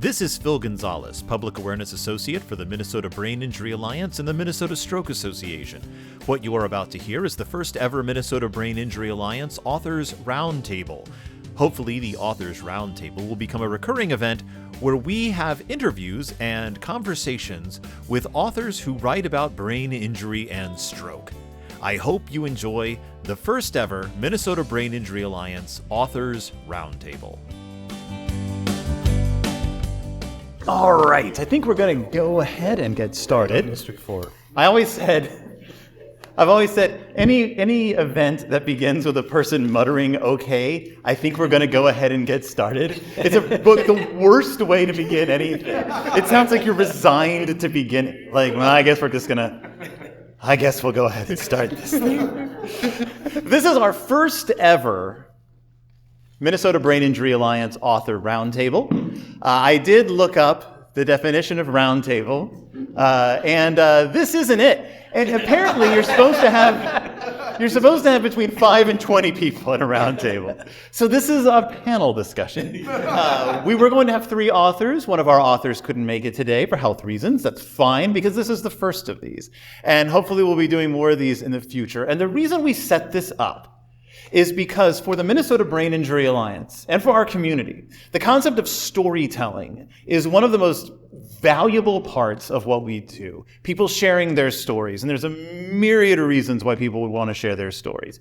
This is Phil Gonzales, Public Awareness Associate for the Minnesota Brain Injury Alliance and the Minnesota Stroke Association. What you are about to hear is the first ever Minnesota Brain Injury Alliance Authors Roundtable. Hopefully, the Authors Roundtable will become a recurring event where we have interviews and conversations with authors who write about brain injury and stroke. I hope you enjoy the first ever Minnesota Brain Injury Alliance Authors Roundtable. All right, I think we're going to go ahead and get started. District 4. I've always said, any event that begins with a person muttering "okay," I think we're going to go ahead and get started. It's the worst way to begin anything. It sounds like you're resigned to begin. Like, well, I guess we'll go ahead and start this thing. This is our first ever Minnesota Brain Injury Alliance Author Roundtable. I did look up the definition of roundtable, and this isn't it. And apparently, you're supposed to have between 5 and 20 people at a roundtable. So this is a panel discussion. We were going to have 3 authors. One of our authors couldn't make it today for health reasons. That's fine, because this is the first of these. And hopefully we'll be doing more of these in the future. And the reason we set this up is because for the Minnesota Brain Injury Alliance and for our community, the concept of storytelling is one of the most valuable parts of what we do. People sharing their stories, and there's a myriad of reasons why people would want to share their stories.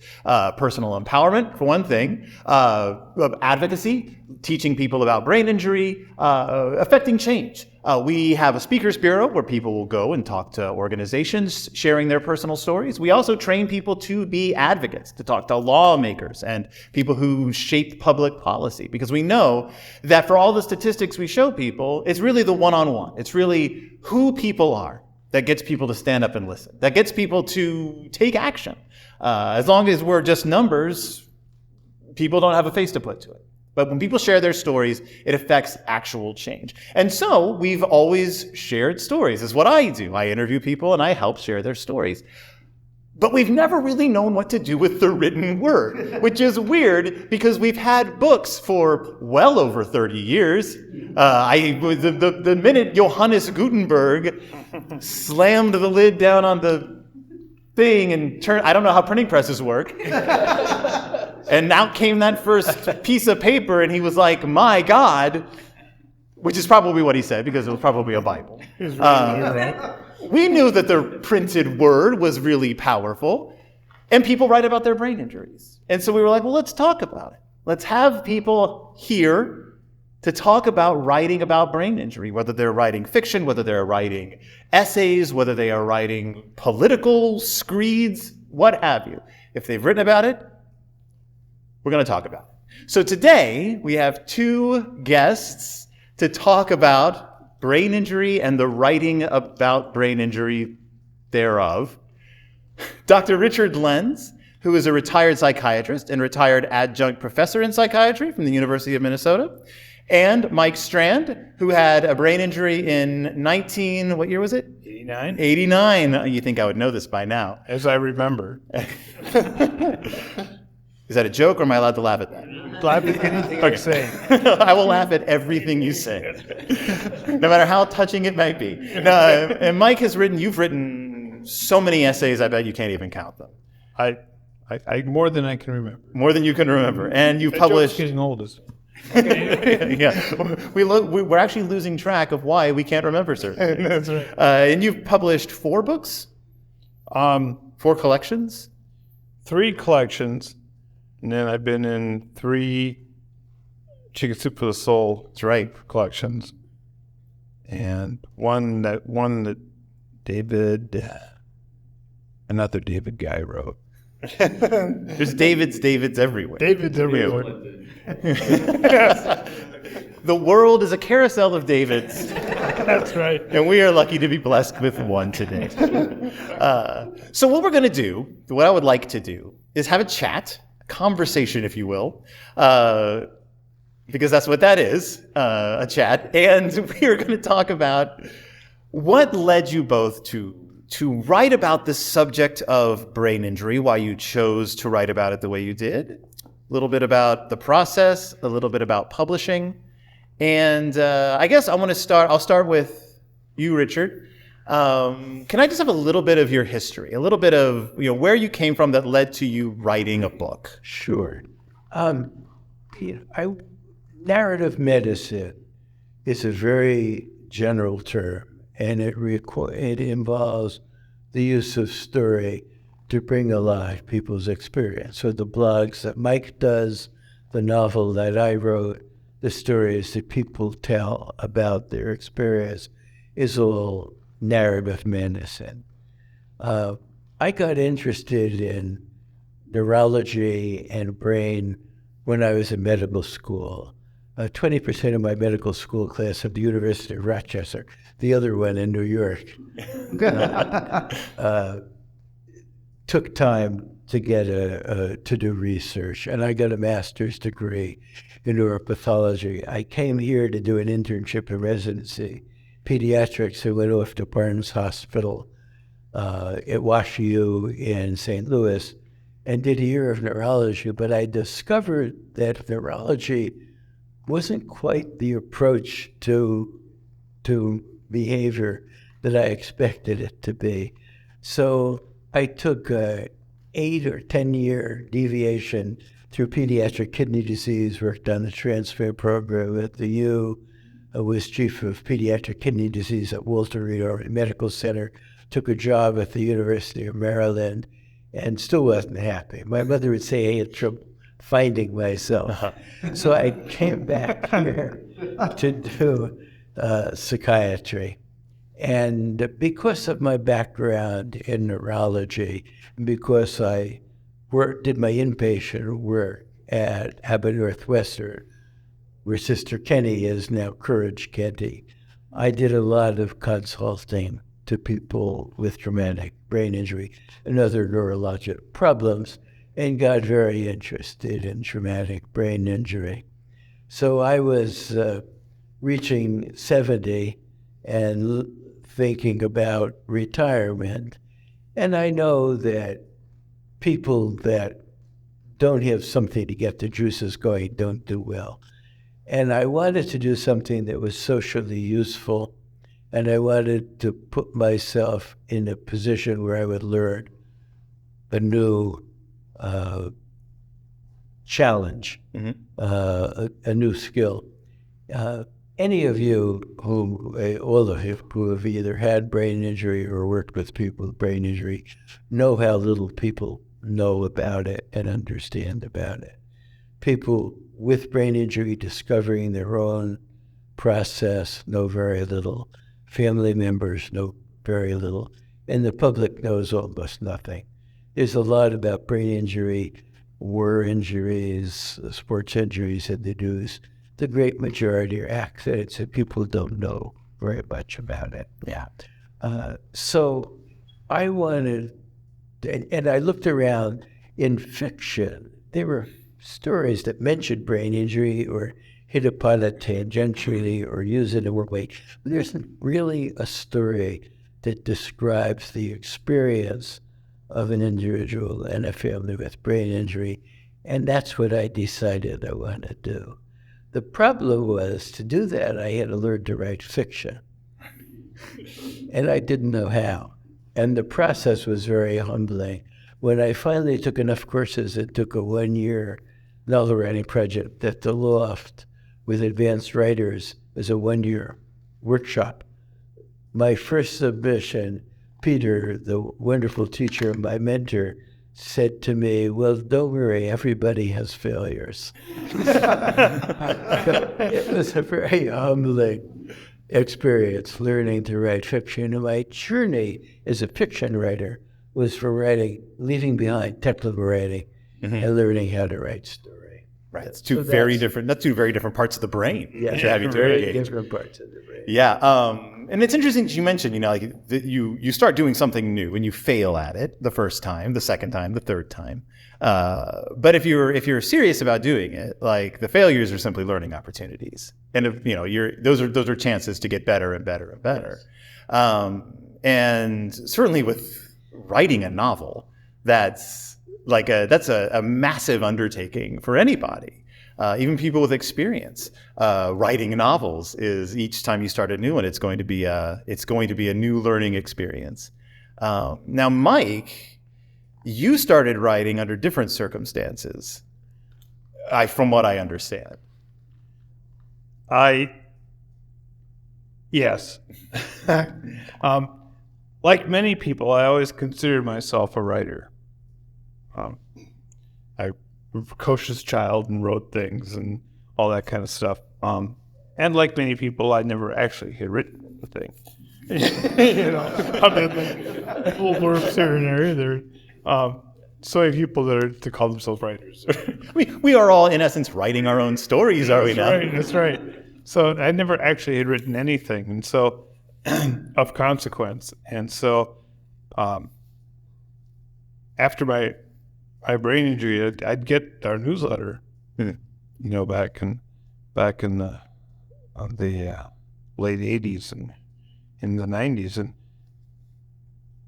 Personal empowerment, for one thing, advocacy, teaching people about brain injury, affecting change. We have a speakers bureau where people will go and talk to organizations sharing their personal stories. We also train people to be advocates, to talk to lawmakers and people who shape public policy, because we know that for all the statistics we show people, it's really the one-on-one. It's really who people are that gets people to stand up and listen, that gets people to take action. As long as we're just numbers, people don't have a face to put to it. But when people share their stories, it affects actual change. And so we've always shared stories, is what I do. I interview people and I help share their stories. But we've never really known what to do with the written word, which is weird because we've had books for well over 30 years. The minute Johannes Gutenberg slammed the lid down on the thing and turned, I don't know how printing presses work. And out came that first piece of paper, and he was like, "My God," which is probably what he said, because it was probably a Bible. We knew that the printed word was really powerful, and people write about their brain injuries. And so we were like, well, let's talk about it. Let's have people here to talk about writing about brain injury, whether they're writing fiction, whether they're writing essays, whether they are writing political screeds, what have you. If they've written about it, we're going to talk about it. So today, we have 2 guests to talk about brain injury and the writing about brain injury thereof. Dr. Richard Lentz, who is a retired psychiatrist and retired adjunct professor in psychiatry from the University of Minnesota, and Mike Strand, who had a brain injury in what year was it? 89. 89. You think I would know this by now. As I remember. Is that a joke, or am I allowed to laugh at that? Laugh at anything I say. I will laugh at everything you say, no matter how touching it might be. And Mike you've written so many essays, I bet you can't even count them. I more than I can remember. More than you can remember. And you've published... getting old. Yeah, we're actually losing track of why we can't remember certain things. That's right. And you've published 4 books? 4 collections? 3 collections. And then I've been in 3 Chicken Soup for the Soul. That's right. Collections. And one that another David guy wrote. There's Davids everywhere. David's everywhere. The world is a carousel of Davids. That's right. And we are lucky to be blessed with one today. So what we're going to do, what I would like to do, is have a chat, a conversation, if you will, because that's what that is, a chat. And we are going to talk about what led you both to write about the subject of brain injury, why you chose to write about it the way you did, a little bit about the process, a little bit about publishing, And I guess I'll start with you, Richard. Can I just have a little bit of your history, a little bit of where you came from that led to you writing a book? Sure. Narrative medicine is a very general term, and it involves the use of story to bring alive people's experience. So the blogs that Mike does, the novel that I wrote, the stories that people tell about their experience is all narrative medicine. I got interested in neurology and brain when I was in medical school. 20% of my medical school class at the University of Rochester, the other one in New York, took time to get to do research, and I got a master's degree in neuropathology. I came here to do an internship and residency, pediatrics. I went off to Barnes Hospital at WashU in St. Louis and did a year of neurology, but I discovered that neurology wasn't quite the approach to behavior that I expected it to be. So I took a 8 or 10 year deviation through pediatric kidney disease, worked on the transplant program at the U, was chief of pediatric kidney disease at Walter Reed Medical Center, took a job at the University of Maryland, and still wasn't happy. My mother would say I had trouble finding myself. So I came back here to do psychiatry. And because of my background in neurology, because I did my inpatient work at Abbott Northwestern, where Sister Kenny is now Courage Kenny, I did a lot of consulting to people with traumatic brain injury and other neurologic problems, and got very interested in traumatic brain injury. So I was reaching 70 and thinking about retirement. And I know that people that don't have something to get the juices going don't do well. And I wanted to do something that was socially useful, and I wanted to put myself in a position where I would learn a new challenge, a new skill. Any of you all of you who have either had brain injury or worked with people with brain injury know how little people know about it and understand about it. People with brain injury discovering their own process know very little. Family members know very little. And the public knows almost nothing. There's a lot about brain injury, war injuries, sports injuries in the news. The great majority are accidents, and people don't know very much about it. Yeah. So I wanted, and I looked around in fiction. There were stories that mentioned brain injury or hit upon it tangentially or use it in a way. But there isn't really a story that describes the experience of an individual and a family with brain injury, and that's what I decided I want to do. The problem was, to do that, I had to learn to write fiction, and I didn't know how. And the process was very humbling. When I finally took enough courses, it took a 1-year novel writing project at the Loft with advanced writers as a 1-year workshop. My first submission, Peter, the wonderful teacher, my mentor, said to me, well, don't worry, everybody has failures. It was a very humbling experience learning to write fiction. And my journey as a fiction writer was for leaving behind technical writing and learning how to write story. Right. That's two very different parts of the brain. Yeah, that you're having to very engage. different parts of the brain. Yeah. And it's interesting that you mentioned, like that you start doing something new and you fail at it the first time, the second time, the third time. But if you're serious about doing it, like the failures are simply learning opportunities, and those are chances to get better and better and better. Yes. And certainly with writing a novel, that's a massive undertaking for anybody. even people with experience. Writing novels is each time you start a new one, it's going to be a new learning experience. Now, Mike, you started writing under different circumstances, from what I understand. Yes. Like many people, I always considered myself a writer. I was a precocious child and wrote things and all that kind of stuff. And like many people, I never actually had written a thing. Other than little blurbs here and there. So many people that call themselves writers. We are all, in essence, writing our own stories, are we not? That's right. So I never actually had written anything, and so of consequence. And so after my brain injury, I'd get our newsletter, back in the late '80s and in the '90s,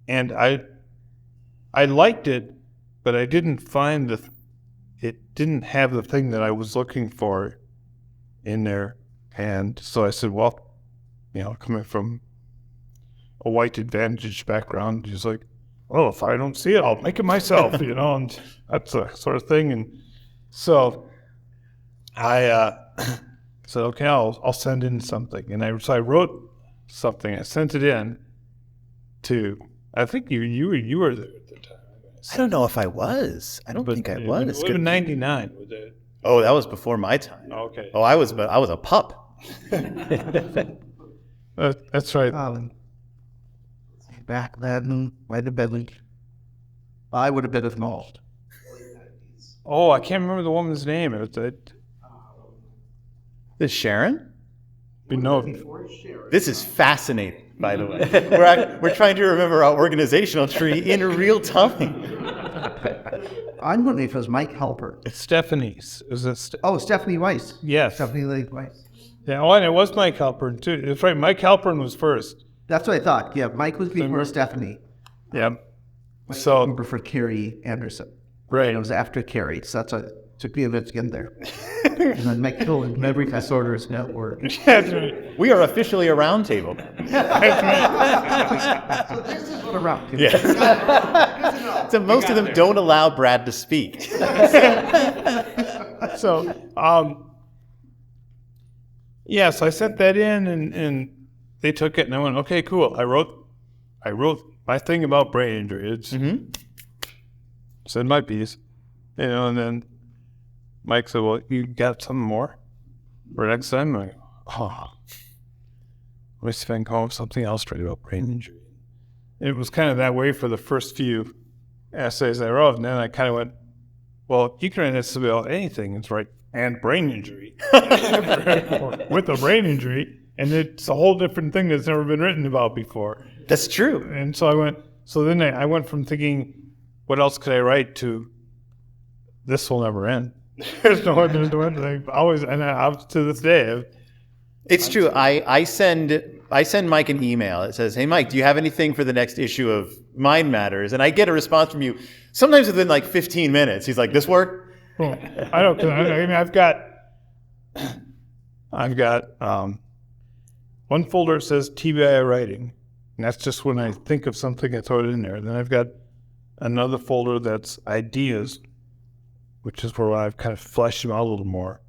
and I liked it, but I didn't find it didn't have the thing that I was looking for in there. And so I said, well, coming from a white advantaged background, he's like, well, if I don't see it, I'll make it myself, and that's the sort of thing. And so I said, okay, I'll send in something. And so I wrote something. I sent it in to, I think you were there at the time. I don't know if I was. I don't think I was. It was 99. Was it? Oh, that was before my time. Okay. Oh, I was a pup. That's right. Back then, might have been, I would have been involved. Oh, I can't remember the woman's name. It was This Sharon? This This is fascinating, by the way. We're trying to remember our organizational tree in real time. I'm wondering if it was Mike Halpern. It's Stephanie's. Is it Stephanie Weiss. Yes. Stephanie Lake Weiss. Yeah, and it was Mike Halpern, too. That's right. Mike Halpern was first. That's what I thought. Yeah, Mike was before Stephanie. Yeah. So, Number for Carrie Anderson. right. And it was after Carrie, so that's what took me a bit to get there. And then Mike Hill and Memory Disorders Network. That's right. We are officially a roundtable. So this is what a round. Yeah. So most of them don't allow Brad to speak. So, so I sent that in, and they took it, and I went, okay, cool. I wrote my thing about brain injury. It's said my piece, and then Mike said, well, you got something more for next time? I'm like, let me see if I can come up with something else to write about brain injury. And it was kind of that way for the first few essays I wrote, and then I kind of went, well, you can write about anything. It's right, and brain injury. With a brain injury, and it's a whole different thing that's never been written about before. That's true. And so I went from thinking, what else could I write, to this will never end. There's no end to it. Always, and up to this day. It's true. I send Mike an email. It says, hey, Mike, do you have anything for the next issue of Mind Matters? And I get a response from you sometimes within like 15 minutes. He's like, this work? Well, I don't. I mean, I've got one folder that says TBI writing, and that's just when I think of something, I throw it in there. Then I've got another folder that's ideas, which is where I've kind of fleshed them out a little more.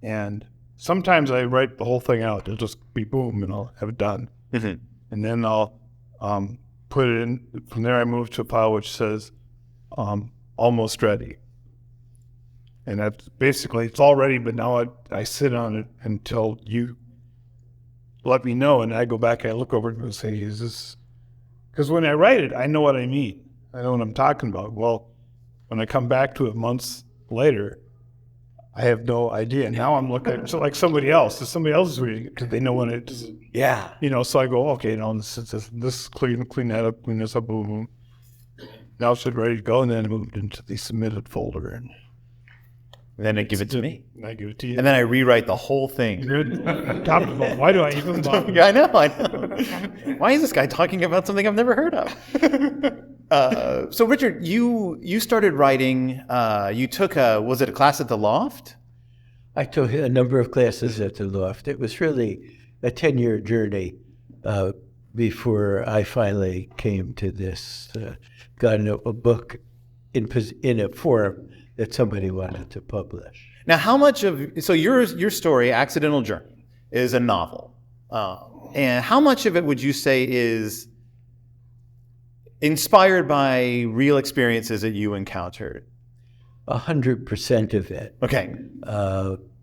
And sometimes I write the whole thing out. It'll just be boom, and I'll have it done. Mm-hmm. And then I'll put it in. From there, I move to a file which says almost ready. And that's basically, it's all ready, but now I sit on it until you let me know, and I go back and I look over it and say, is this... Because when I write it, I know what I mean. I know what I'm talking about. Well, when I come back to it months later, I have no idea. Now I'm looking at it like somebody else. If somebody else is reading it, because they know when it is. Yeah. So I go, okay, now this clean that up, clean this up, boom, boom. Now it's ready to go, and then I moved into the submitted folder. And then I give it to me. I give it to you. And then I rewrite the whole thing. Top of all. Why do I even bother? I know. Why is this guy talking about something I've never heard of? So Richard, you started writing, you took was it a class at the Loft? I took a number of classes at the Loft. It was really a 10-year journey before I finally came to this, got a book in a form that somebody wanted to publish. Now, how much of so your story, Accidental Journey, is a novel, and how much of it would you say is inspired by real experiences that you encountered? 100% of it. Okay.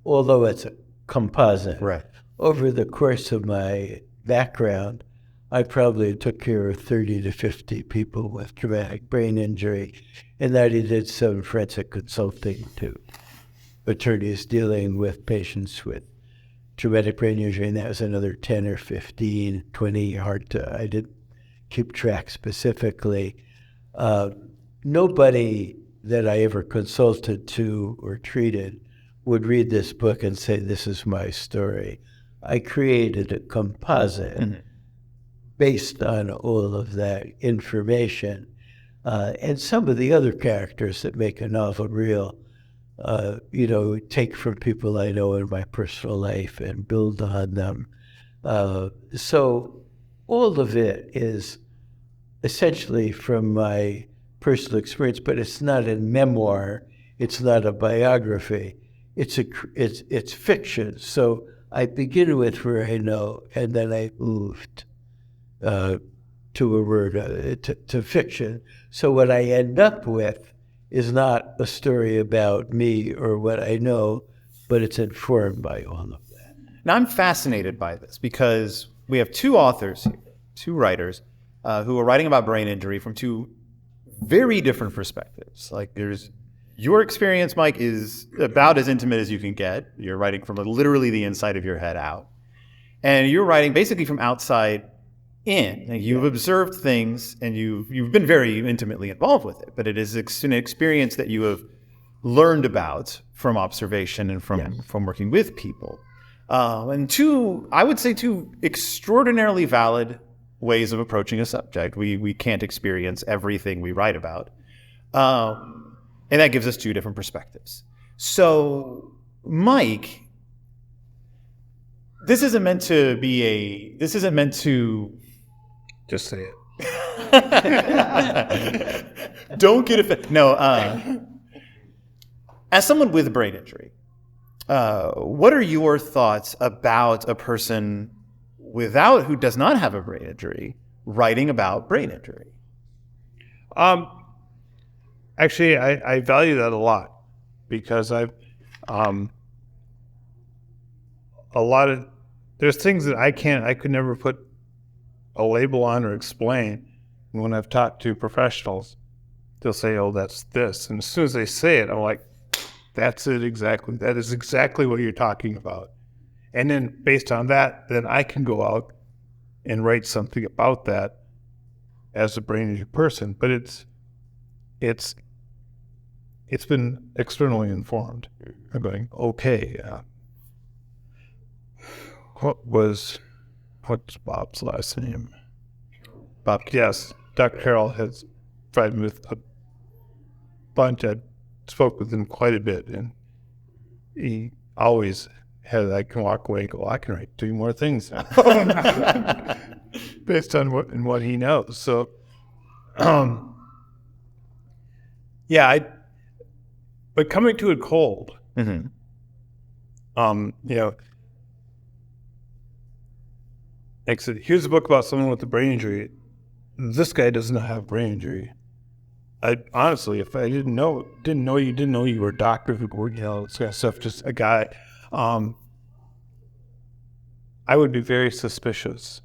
Although it's a composite. Right. Over the course of my background, I probably took care of 30 to 50 people with traumatic brain injury, and I did some forensic consulting to attorneys dealing with patients with traumatic brain injury, and that was another 10 or 15, 20, I didn't keep track specifically. Nobody that I ever consulted to or treated would read this book and say, this is my story. I created a composite based on all of that information. And some of the other characters that make a novel real, take from people I know in my personal life and build on them. So all of it is essentially from my personal experience, but it's not a memoir. It's not a biography. It's fiction. So I begin with where I know, and then I moved to fiction. So what I end up with is not a story about me or what I know, but it's informed by all of that. Now, I'm fascinated by this because we have two authors here, two writers, who are writing about brain injury from two very different perspectives. Like, there's your experience, Mike, is about as intimate as you can get. You're writing from literally the inside of your head out. And you're writing basically from outside in. Like, you've observed things and you've been very intimately involved with it, but it is an experience that you have learned about from observation and from working with people. And I would say two extraordinarily valid ways of approaching a subject. We can't experience everything we write about. And that gives us two different perspectives. So, Mike, this isn't meant to Just say it. Don't get offended. No, as someone with brain injury, what are your thoughts about a person who does not have a brain injury writing about brain injury? Actually, I value that a lot because there's things that I could never put a label on or explain. When I've talked to professionals, they'll say, oh, that's this. And as soon as they say it, I'm like, that's it exactly. That is exactly what you're talking about. And then based on that, then I can go out and write something about that as a brain injured person. But it's been externally informed. I'm going, okay, what's Bob's last name? Bob. Yes, Dr. Carroll has provided me with a bunch. I spoke with him quite a bit, and he always I can walk away and go, I can write 2 more things based on what he knows. So, but coming to it cold, like I said, here's a book about someone with a brain injury. This guy does not have brain injury. I honestly, if I didn't know you were a doctor who worked, this kind of stuff, just a guy, I would be very suspicious.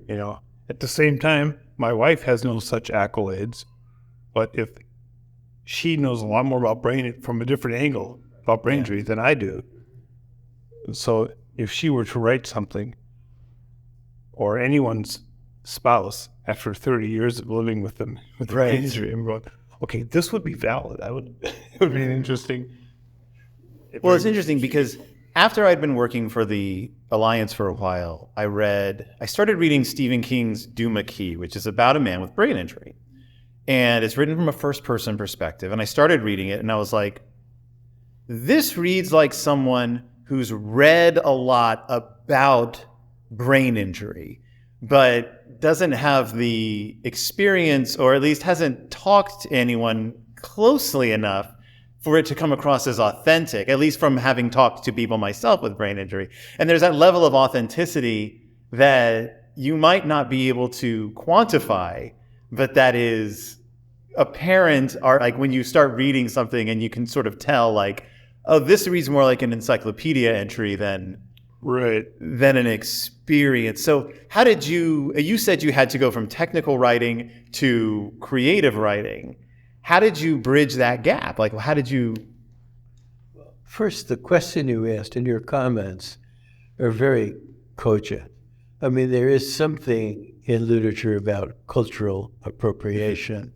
At the same time, my wife has no such accolades, but if she knows a lot more about brain from a different angle about brain injury than I do, so if she were to write something, or anyone's spouse after 30 years of living with them with brain injury, I'm going, okay, this would be valid. It would be interesting. Well, it's interesting because after I'd been working for the Alliance for a while, I started reading Stephen King's Do McKee, which is about a man with brain injury. And it's written from a first-person perspective. And I started reading it, and I was like, this reads like someone who's read a lot about brain injury, but doesn't have the experience, or at least hasn't talked to anyone closely enough for it to come across as authentic, at least from having talked to people myself with brain injury. And there's that level of authenticity that you might not be able to quantify, but that is apparent, or like when you start reading something and you can sort of tell, like, oh, this reads more like an encyclopedia entry than an experience. So how did you said you had to go from technical writing to creative writing. How did you bridge that gap? Like, how did you? First, the question you asked and your comments are very cogent. I mean, there is something in literature about cultural appropriation,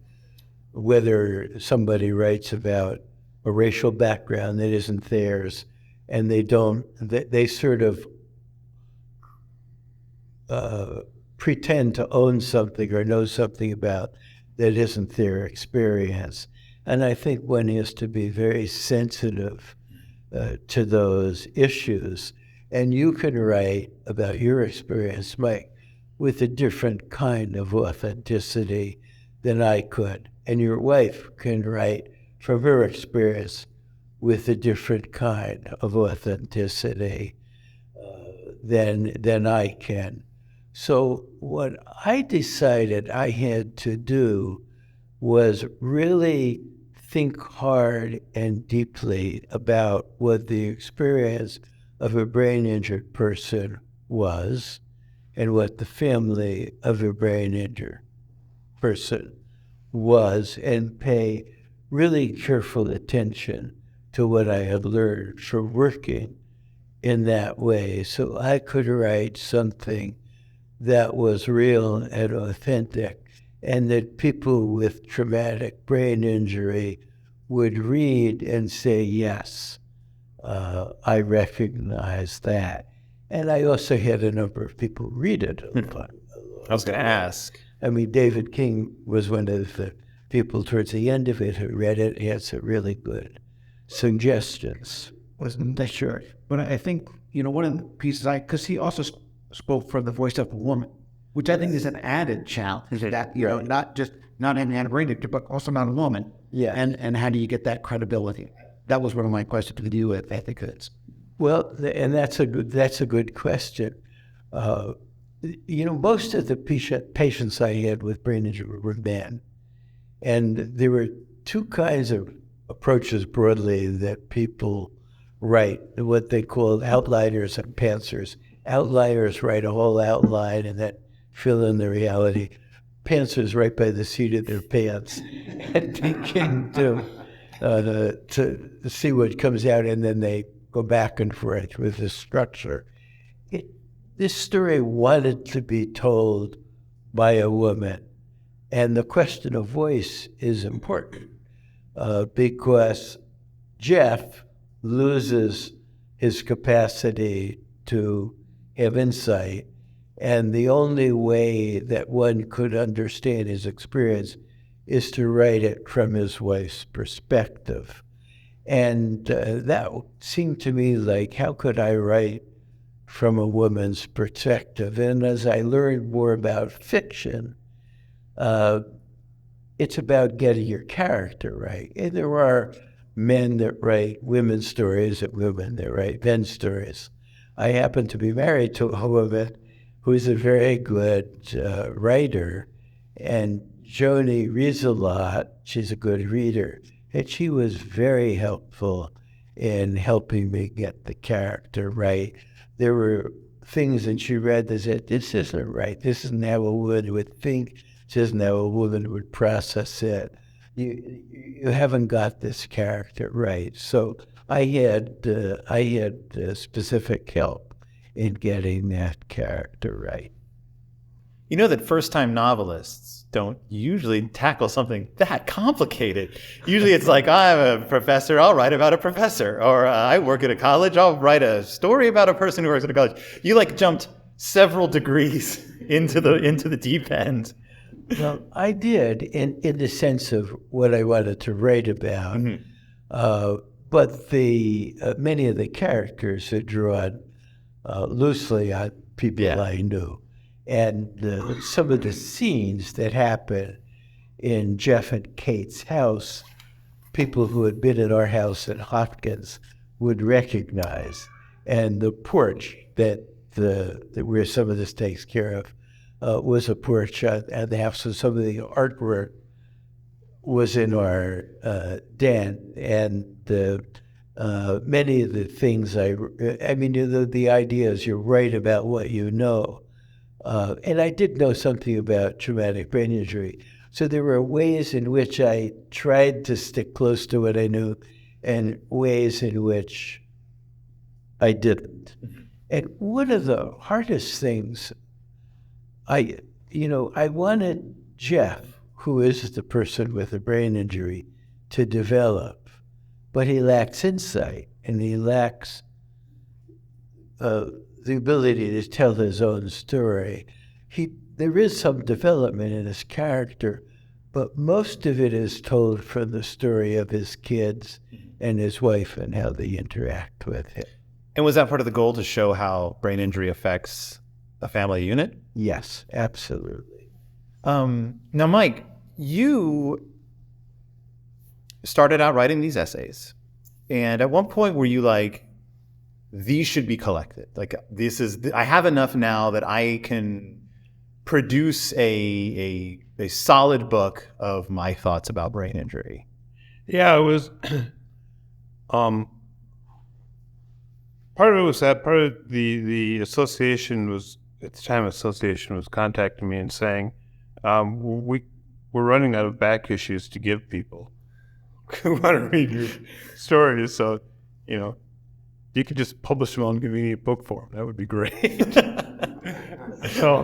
whether somebody writes about a racial background that isn't theirs, and they sort of pretend to own something or know something about that isn't their experience. And I think one has to be very sensitive to those issues. And you can write about your experience, Mike, with a different kind of authenticity than I could. And your wife can write from her experience with a different kind of authenticity than I can. So what I decided I had to do was really think hard and deeply about what the experience of a brain-injured person was and what the family of a brain-injured person was, and pay really careful attention to what I had learned from working in that way, so I could write something that was real and authentic, and that people with traumatic brain injury would read and say, yes, I recognize that. And I also had a number of people read it. I was going to ask. I mean, David King was one of the people towards the end of it who read it. He had some really good suggestions. Wasn't that sure? But I think, one of the pieces because he also spoke from the voice of a woman, which I think is an added challenge, that, not having had a brain injury, but also not a woman. Yeah. And how do you get that credibility? That was one of my questions to you at the goods. Well, and that's a good question. Most of the patients I had with brain injury were men. And there were two kinds of approaches broadly that people write, what they call outliners and pantsers. Outliers write a whole outline and then fill in the reality. Pantsers write by the seat of their pants and begin to see what comes out, and then they go back and forth with the structure. This story wanted to be told by a woman, and the question of voice is important because Jeff loses his capacity to have insight, and the only way that one could understand his experience is to write it from his wife's perspective. And that seemed to me like, how could I write from a woman's perspective? And as I learned more about fiction, it's about getting your character right. And there are men that write women's stories and women that write men's stories. I happen to be married to a woman who's a very good writer, and Joni reads a lot. She's a good reader, and she was very helpful in helping me get the character right. There were things that she read that said, this isn't right. This isn't how a woman would think. This isn't how a woman would process it. You haven't got this character right. So I had specific help in getting that character right. You know that first-time novelists don't usually tackle something that complicated. Usually it's like, I'm a professor, I'll write about a professor. Or I work at a college, I'll write a story about a person who works at a college. You jumped several degrees into the deep end. Well, I did in the sense of what I wanted to write about. Mm-hmm. but the many of the characters are drawn loosely on people I knew. And some of the scenes that happen in Jeff and Kate's house, people who had been at our house in Hopkins would recognize. And the porch that where some of this takes care of was a porch at the house. So some of the artwork was in our den, and many of the things the ideas, you're right about what you know. And I did know something about traumatic brain injury. So there were ways in which I tried to stick close to what I knew and ways in which I didn't. And one of the hardest things, I wanted Jeff, who is the person with a brain injury, to develop, but he lacks insight and he lacks the ability to tell his own story. There is some development in his character, but most of it is told from the story of his kids and his wife and how they interact with him. And was that part of the goal, to show how brain injury affects a family unit? Yes, absolutely. Now, Mike, you started out writing these essays, and at one point were you like, these should be collected? Like, I have enough now that I can produce a solid book of my thoughts about brain injury. Yeah, it was. Part of it was that. Part of the association was, at the time, association was contacting me and saying, we're running out of back issues to give people who want to read your stories. So, you could just publish them on convenient book form. That would be great. So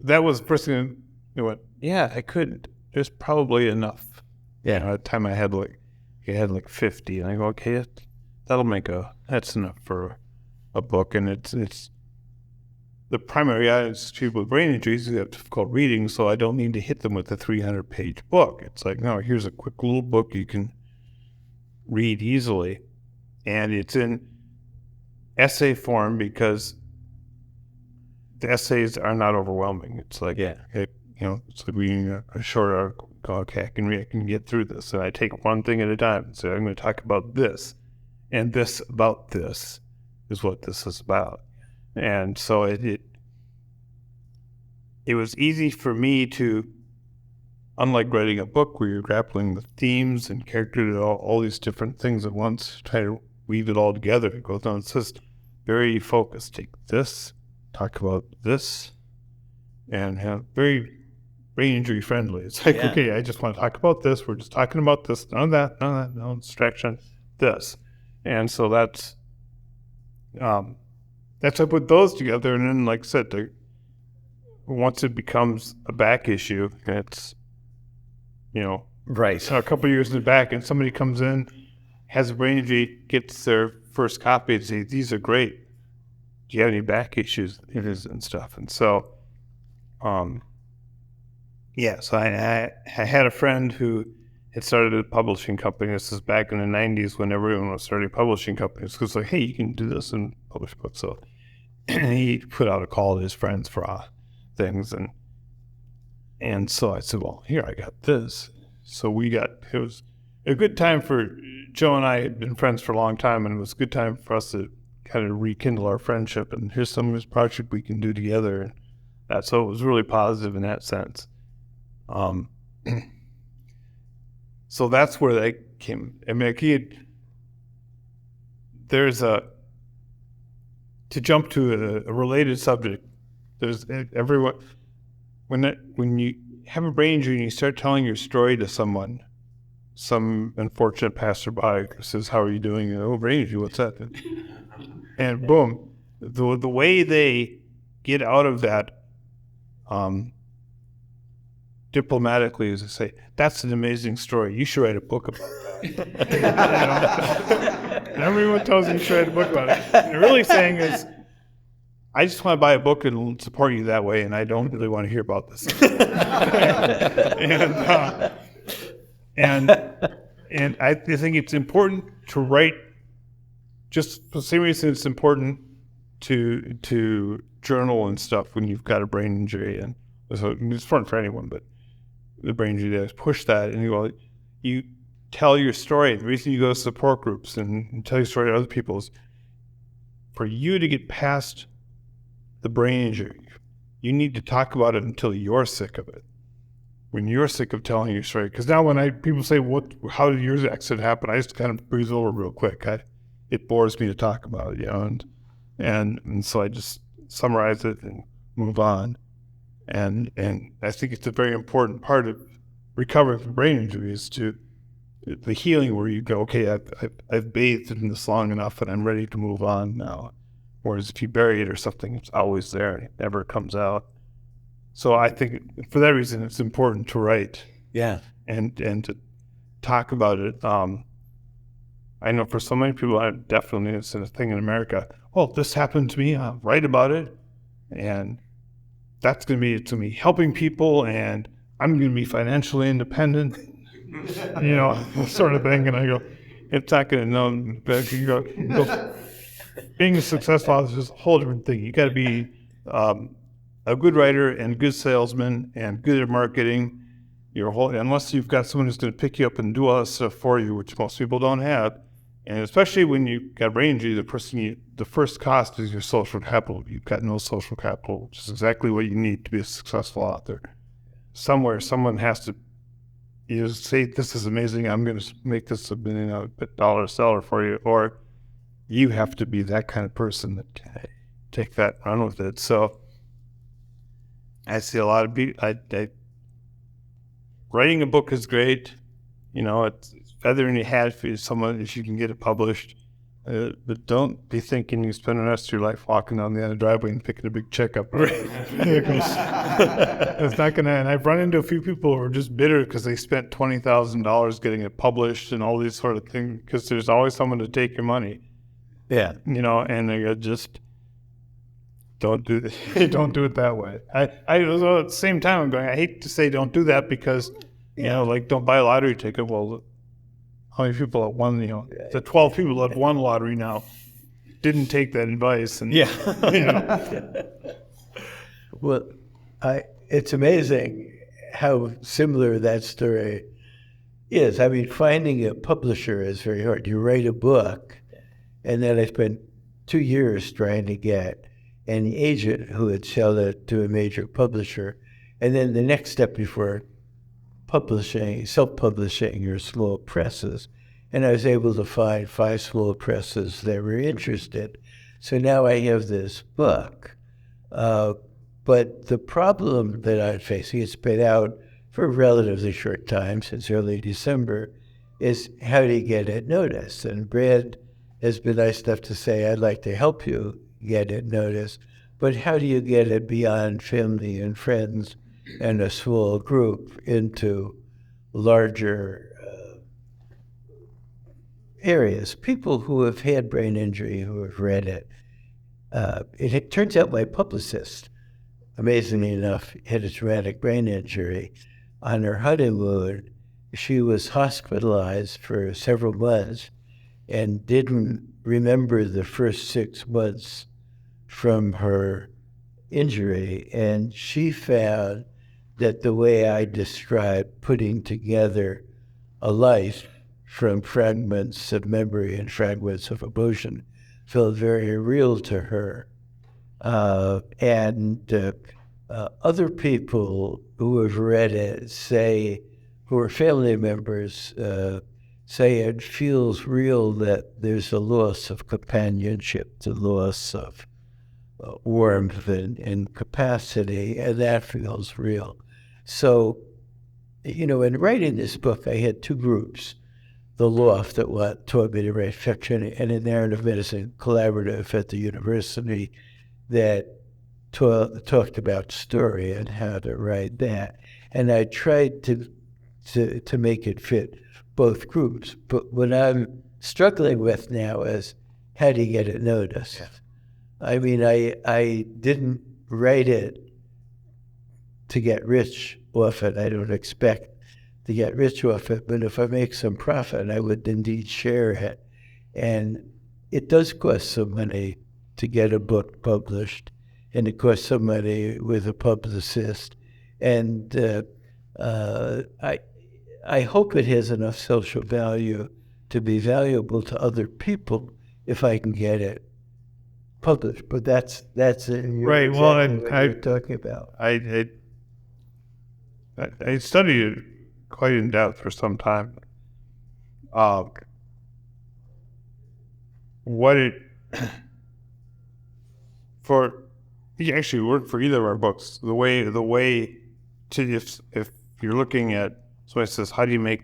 that was the first thing I went, yeah, I could. There's probably enough. Yeah. At the time I had like 50, and I go, okay, that's enough for a book. And it's the primary audience is people with brain injuries who have difficult reading, so I don't need to hit them with a 300-page book. It's like, no, here's a quick little book you can read easily. And it's in essay form because the essays are not overwhelming. It's like, it's like reading a short article. Okay, I can get through this. And I take one thing at a time and say, I'm going to talk about this. And this about this is what this is about. And so it was easy for me to, unlike writing a book where you're grappling with themes and characters, all these different things at once, try to weave it all together. It goes on. It's just very focused. Take this, talk about this, and have very brain injury friendly. It's like, okay, I just want to talk about this. We're just talking about this. None of that, no distraction, this. And so that's I put those together, and then, like I said, once it becomes a back issue, it's, right. So a couple of years in the back, and somebody comes in, has a brain injury, gets their first copy, and say, these are great. Do you have any back issues? It is, and stuff. And so, so I had a friend who had started a publishing company. This is back in the 90s when everyone was starting publishing companies. It was like, hey, you can do this and publish books. So he put out a call to his friends for things. And so I said, well, here, I got this. So it was a good time for, Joe and I had been friends for a long time, and it was a good time for us to kind of rekindle our friendship. And here's some of this project we can do together. And so it was really positive in that sense. So that's where they came. I mean, to jump to a related subject, there's everyone, when you have a brain injury and you start telling your story to someone, some unfortunate passerby says, how are you doing? Oh, brain injury, what's that? And boom, the way they get out of that, diplomatically, is to say, that's an amazing story. You should write a book about that. And everyone tells you should write a book about it. And they're really saying is, I just want to buy a book and support you that way, and I don't really want to hear about this. and I think it's important to write, just for the same reason it's important to journal and stuff when you've got a brain injury. And so it's important for anyone, but the brain injury does push that. And you tell your story. The reason you go to support groups and tell your story to other people is for you to get past the brain injury. You need to talk about it until you're sick of it. When you're sick of telling your story, because now when people say, how did your accident happen? I just kind of breeze over real quick. It bores me to talk about it, and so I just summarize it and move on. And I think it's a very important part of recovering from brain injuries to the healing, where you go, okay, I've bathed in this long enough and I'm ready to move on now. Whereas if you bury it or something, it's always there and it never comes out. So I think for that reason, it's important to write. Yeah. And to talk about it. I know for so many people, definitely it's a thing in America. Well, this happened to me. I'll write about it, and it's going to be helping people, and I'm going to be financially independent, sort of thing. And I go, it's not going to know. But you go, being a successful author is a whole different thing. You got to be a good writer and good salesman and good at marketing. Unless you've got someone who's going to pick you up and do all that stuff for you, which most people don't have. And especially when you've got brain injury, the first cost is your social capital. You've got no social capital, which is exactly what you need to be a successful author. Somewhere, someone has to either say, this is amazing, I'm going to make this $1 million seller for you, or you have to be that kind of person that take that, run with it. So I see a lot of people, writing a book is great. It's feather in your hat if you can get it published. But don't be thinking you spend the rest of your life walking down the end of the driveway and picking a big check up. It's not going to. And I've run into a few people who are just bitter because they spent $20,000 getting it published and all these sort of things, because there's always someone to take your money. Yeah. And they just don't do it that way. I at the same time, I'm going, I hate to say don't do that because, don't buy a lottery ticket. Well, how many people have won, the 12 people that have won lottery now didn't take that advice. And, Well, it's amazing how similar that story is. I mean, finding a publisher is very hard. You write a book, and then I spent 2 years trying to get an agent who would sell it to a major publisher. And then the next step before self-publishing or small presses. And I was able to find 5 small presses that were interested. So now I have this book. But the problem that I'm facing, it's been out for a relatively short time, since early December, is how do you get it noticed? And Brad has been nice enough to say, I'd like to help you get it noticed, but how do you get it beyond family and friends and a small group into larger areas? People who have had brain injury, who have read it. It turns out my publicist, amazingly enough, had a traumatic brain injury. On her honeymoon, she was hospitalized for several months and didn't remember the first 6 months from her injury. And she found that the way I described putting together a life from fragments of memory and fragments of emotion felt very real to her. Other people who have read it who are family members, say it feels real that there's a loss of companionship, the loss of warmth and capacity, and that feels real. So, in writing this book, I had 2 groups. The Loft that taught me to write fiction, and a narrative medicine collaborative at the university that talked about story and how to write that. And I tried to make it fit both groups. But what I'm struggling with now is how do you get it noticed? I mean, I didn't write it to get rich off it. I don't expect to get rich off it, but if I make some profit, I would indeed share it. And it does cost some money to get a book published, and it costs some money with a publicist. And I hope it has enough social value to be valuable to other people if I can get it published. But that's Right. Well, exactly what you're talking about. I studied it quite in depth for some time. What it for it actually worked for either of our books. The way to if you're looking at somebody says, how do you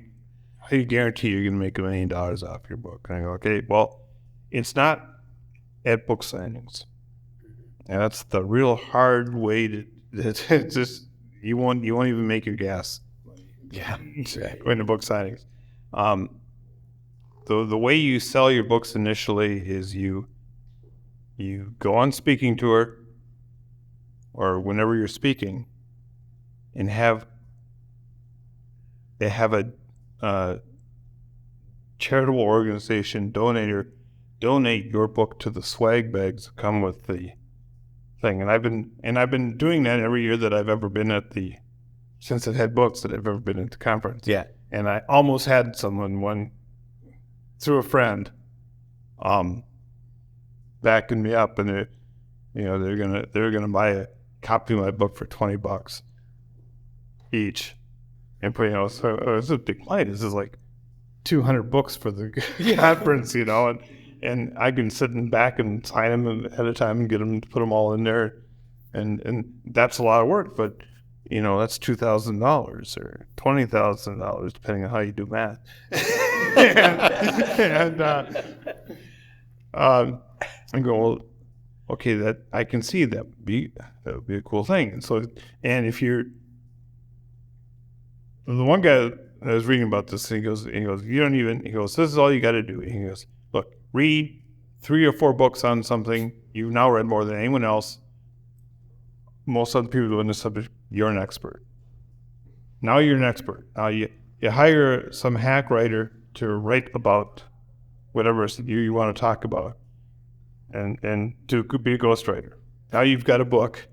guarantee you're going to make $1 million off your book? And I go, okay, well, it's not at book signings, and that's the real hard way to. It's just you won't even make your gas. Yeah, Going to book signings. The way you sell your books initially is you go on speaking tour, or whenever you're speaking, and they have a charitable organization donate your book to the swag bags that come with the thing. And I've been doing that every year that I've ever been since I've had books that I've ever been at the conference. Yeah. And I almost had someone through a friend backing me up, and they're gonna buy a copy of my book for $20 each. And so it's a big client. This is like 200 books for the conference, and I can sit in back and sign them ahead of time and get them to put them all in there, and that's a lot of work. But that's $2,000 or $20,000 depending on how you do math. I go, well, okay, that I can see that would be a cool thing. And if you're the one guy I was reading about this, he goes, this is all you got to do. He goes, look, read 3 or 4 books on something. You've now read more than anyone else. Most other people in the subject, you're an expert. Now you're an expert. Now you hire some hack writer to write about whatever you want to talk about, and to be a ghostwriter. Now you've got a book.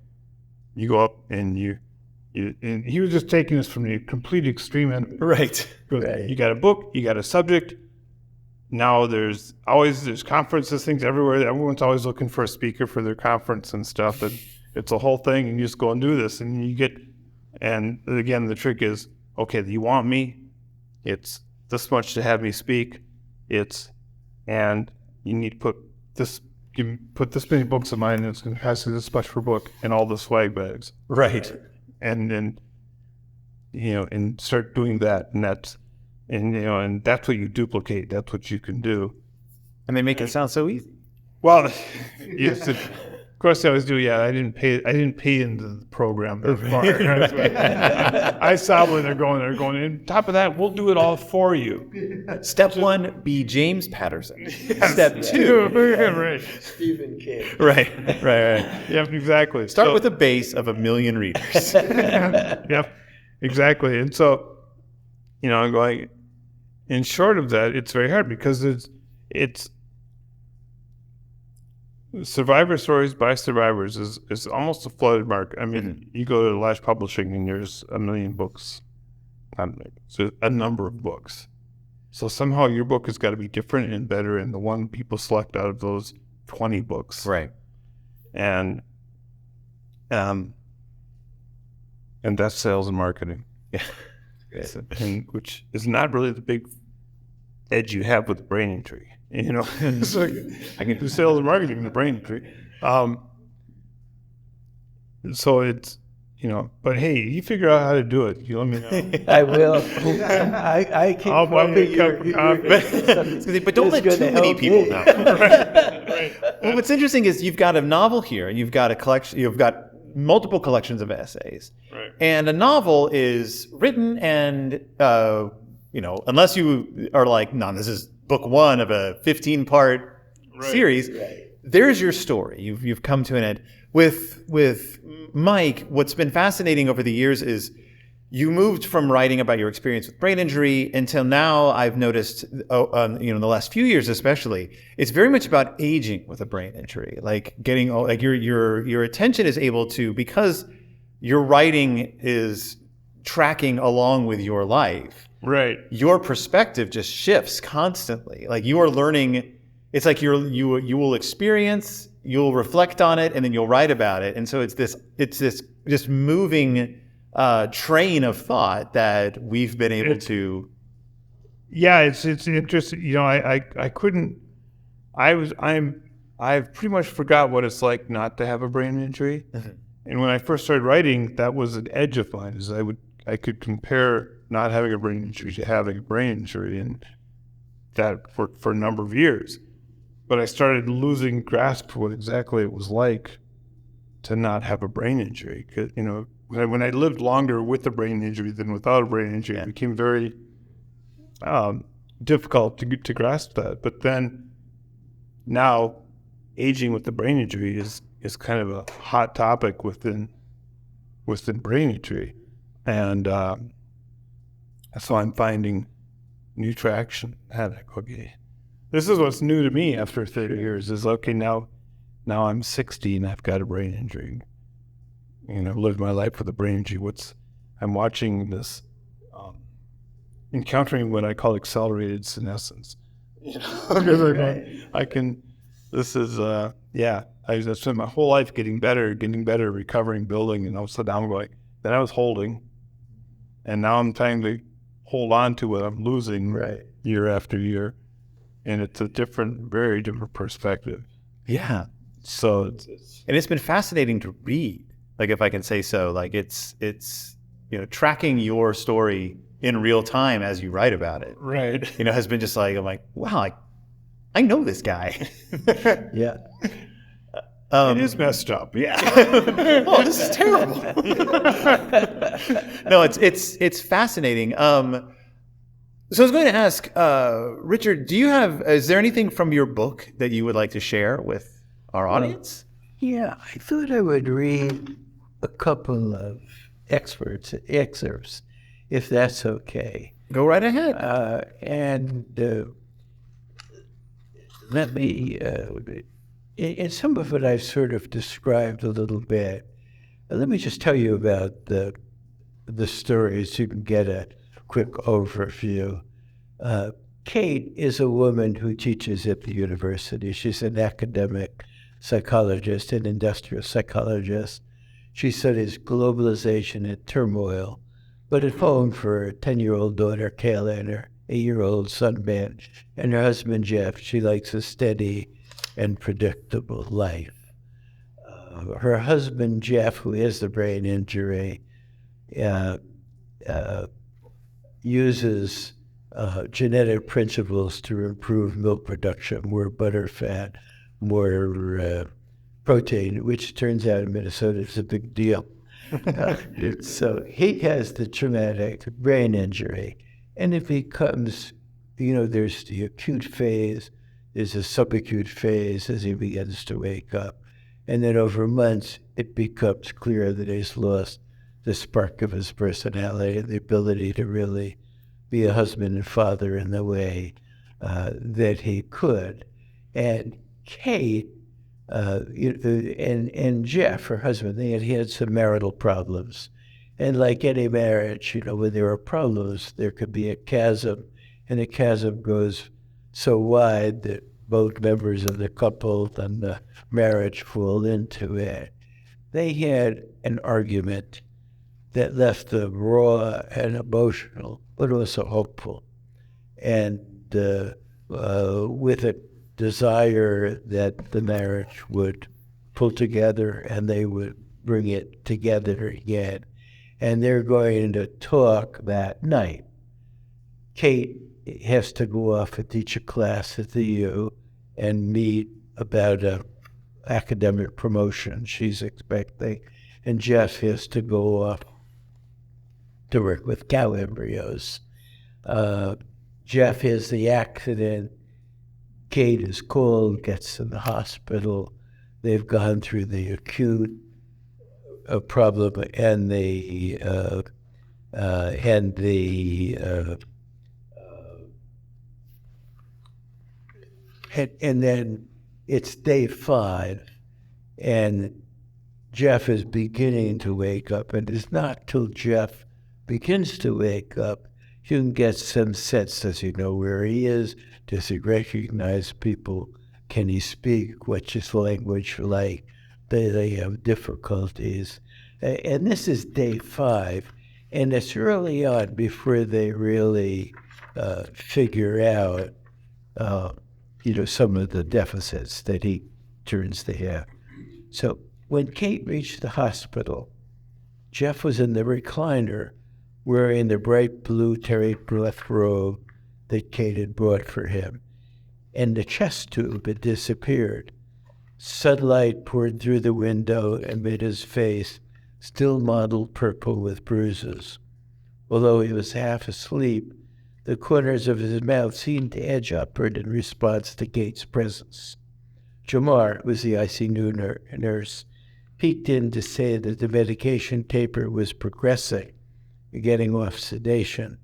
You go up and and he was just taking this from the complete extreme end. Right. You got a book, you got a subject. Now there's conferences, things everywhere. Everyone's always looking for a speaker for their conference and stuff. And it's a whole thing, and you just go and do this, and and again, the trick is, okay, you want me? It's this much to have me speak. And you need to put this many books of mine, and it's going to cost you this much per book, and all the swag bags. Right. And then, and start doing that, and that's what you duplicate. That's what you can do. And they make it sound so easy. Well, yes, of course they always do. Yeah, I didn't pay into the program that far. I saw when they're going. And on top of that, we'll do it all for you. Step 1, be James Patterson. Yes. Step 2, right. Stephen King. Right. Yep, exactly. Start with a base of 1 million readers. Yep, exactly. And so, I'm going. In short of that, it's very hard because it's survivor stories by survivors is almost a flooded market. I mean, you go to Lash Publishing and there's 1 million books. So a number of books. So somehow your book has got to be different and better, and the one people select out of those 20 books. Right. And that's sales and marketing. Yeah. Which is not really the big edge you have with the brain injury. It's like, I can do sales and marketing in the brain injury. So it's, but hey, you figure out how to do it. You let me know. I will. I can. I'll buy me a cup of coffee. But don't let too many people know. Right. Well, what's interesting is you've got a novel here, and you've got a collection. You've got multiple collections of essays, right. And a novel is written, and unless you are like, no, this is book 1 of a 15-part series. Right. there's your story. You've come to an end. With Mike, what's been fascinating over the years is you moved from writing about your experience with brain injury until now. I've noticed, in the last few years especially, it's very much about aging with a brain injury, like getting like your attention is able to, because your writing is tracking along with your life. Right. Your perspective just shifts constantly. Like you are learning. It's like you will experience, you'll reflect on it, and then you'll write about it. And so it's this just moving train of thought that we've been able to. Yeah, it's interesting. I couldn't. I've pretty much forgot what it's like not to have a brain injury. Mm-hmm. And when I first started writing, that was an edge of mine. Is I could compare not having a brain injury to having a brain injury, and that for a number of years. But I started losing grasp of what exactly it was like to not have a brain injury. 'Cause, when I lived longer with a brain injury than without a brain injury, it became very difficult to grasp that. But then now, aging with the brain injury is kind of a hot topic within brain injury, and so I'm finding new traction. Okay, this is what's new to me after 30 years. Is okay now I'm 60 and I've got a brain injury. Lived my life with a brain injury. I'm watching this, encountering what I call accelerated senescence. I can. This is I spent my whole life getting better, recovering, building, and all of a sudden I'm going. Then I was holding, and now I'm trying to hold on to what I'm losing year after year, and it's a very different perspective. Yeah. So it's been fascinating to read. Like, if I can say so, like it's tracking your story in real time as you write about it. Right. Has been just like, I'm like, wow, I know this guy. Yeah. It is messed up. Yeah. Oh, this is terrible. No, it's fascinating. So I was going to ask, Richard, is there anything from your book that you would like to share with our audience? Yeah, I thought I would read a couple of excerpts, if that's okay. Go right ahead. Let me, and some of it I've sort of described a little bit. Let me just tell you about the stories so you can get a quick overview. Kate is a woman who teaches at the university. She's an academic psychologist, an industrial psychologist. She studies globalization and turmoil, but at home for her 10-year-old daughter, Kayla, and her 8-year-old son, Ben, and her husband, Jeff. She likes a steady and predictable life. Her husband, Jeff, who has the brain injury, uses genetic principles to improve milk production, more butter, fat, more protein, which turns out in Minnesota is a big deal. So he has the traumatic brain injury, and it becomes, there's the acute phase, there's a subacute phase as he begins to wake up, and then over months it becomes clear that he's lost the spark of his personality and the ability to really be a husband and father in the way that he could. And Kate, and Jeff, her husband, they had had some marital problems. And like any marriage, when there are problems, there could be a chasm, and the chasm goes so wide that both members of the couple and the marriage fall into it. They had an argument that left them raw and emotional, but also hopeful, and with a desire that the marriage would pull together and they would bring it together again. And they're going to talk that night. Kate has to go off and teach a class at the U and meet about a academic promotion she's expecting. And Jeff has to go off to work with cow embryos. Jeff has the accident. Kate is called, gets to the hospital. They've gone through the acute problem and then it's day 5, and Jeff is beginning to wake up, and it's not till Jeff begins to wake up you can get some sense. Does he know where he is? Does he recognize people? Can he speak? What's his language like? Do they have difficulties? And this is day 5, and it's early on before they really figure out, some of the deficits that he turns to have. So when Kate reached the hospital, Jeff was in the recliner wearing the bright blue terry cloth robe that Kate had brought for him, and the chest tube had disappeared. Sunlight poured through the window and made his face still mottled purple with bruises. Although he was half asleep, the corners of his mouth seemed to edge upward in response to Kate's presence. Jamar, who was the ICU nurse, peeked in to say that the medication taper was progressing, getting off sedation,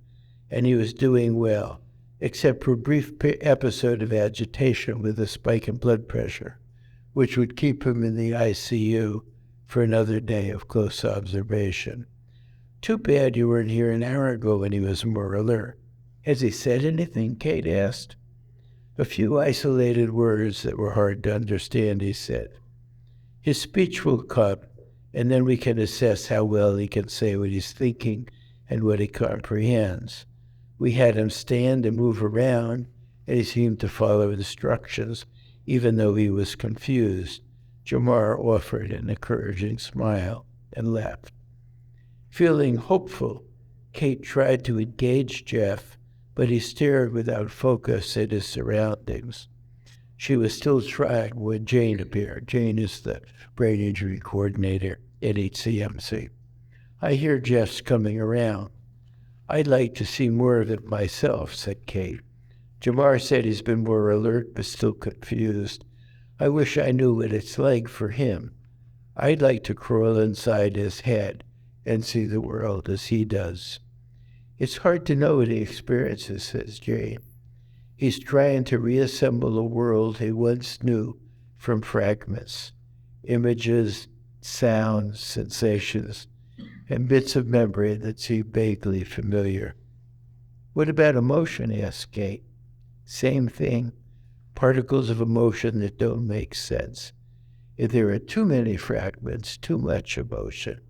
and he was doing well, except for a brief episode of agitation with a spike in blood pressure, which would keep him in the ICU for another day of close observation. Too bad you weren't here an hour ago when he was more alert. Has he said anything? Kate asked. A few isolated words that were hard to understand, he said. His speech will come, and then we can assess how well he can say what he's thinking and what he comprehends. We had him stand and move around, and he seemed to follow instructions, even though he was confused. Jamar offered an encouraging smile and left. Feeling hopeful, Kate tried to engage Jeff, but he stared without focus at his surroundings. She was still trying when Jane appeared. Jane is the brain injury coordinator at HCMC. I hear Jeff's coming around. I'd like to see more of it myself, said Kate. Jamar said he's been more alert but still confused. I wish I knew what it's like for him. I'd like to crawl inside his head and see the world as he does. It's hard to know what he experiences, says Jane. He's trying to reassemble a world he once knew from fragments, images, sounds, sensations, and bits of memory that seem vaguely familiar. What about emotion? Asked Kate. Same thing. Particles of emotion that don't make sense. If there are too many fragments, too much emotion,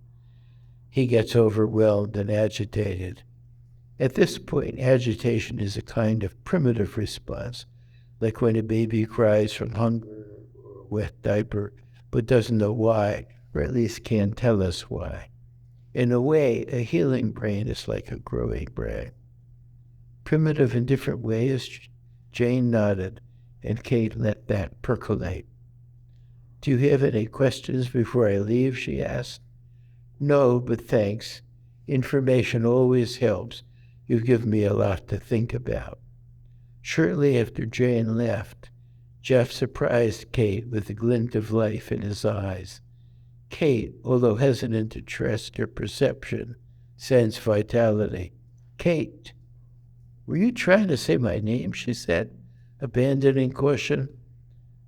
he gets overwhelmed and agitated. At this point, agitation is a kind of primitive response, like when a baby cries from hunger or a wet diaper, but doesn't know why, or at least can't tell us why. In a way, a healing brain is like a growing brain. Primitive in different ways? Jane nodded, and Kate let that percolate. Do you have any questions before I leave? She asked. No, but thanks. Information always helps. You've given me a lot to think about. Shortly after Jane left, Jeff surprised Kate with a glint of life in his eyes. Kate, although hesitant to trust her perception, sensed vitality. Kate, were you trying to say my name? She said, abandoning caution.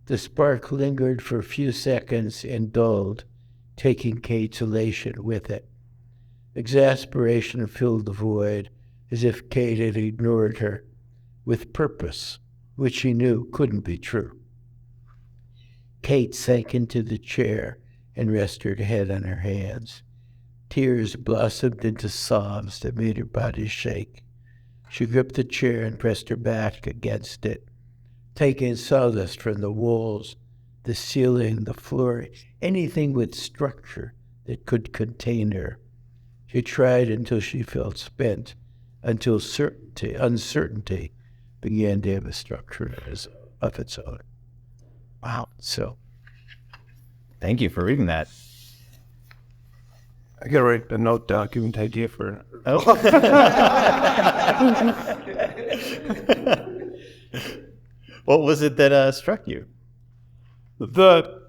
The spark lingered for a few seconds and dulled, taking Kate's elation with it. Exasperation filled the void, as if Kate had ignored her, with purpose, which she knew couldn't be true. Kate sank into the chair and rested her head on her hands. Tears blossomed into sobs that made her body shake. She gripped the chair and pressed her back against it, taking solace from the walls, the ceiling, the floor, anything with structure that could contain her. She tried until she felt spent, until uncertainty began to have a structure of its own. Wow. So, thank you for reading that. I gotta write a note document idea for. What was it that struck you? The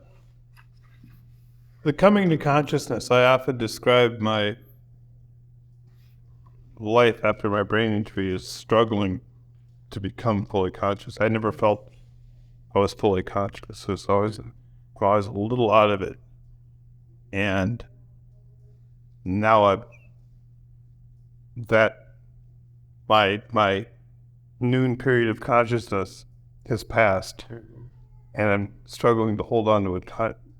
coming to consciousness, I often describe my life after my brain injury as struggling to become fully conscious. I never felt I was fully conscious. It was always, I was a little out of it. And now my noon period of consciousness has passed, and I'm struggling to hold on to it.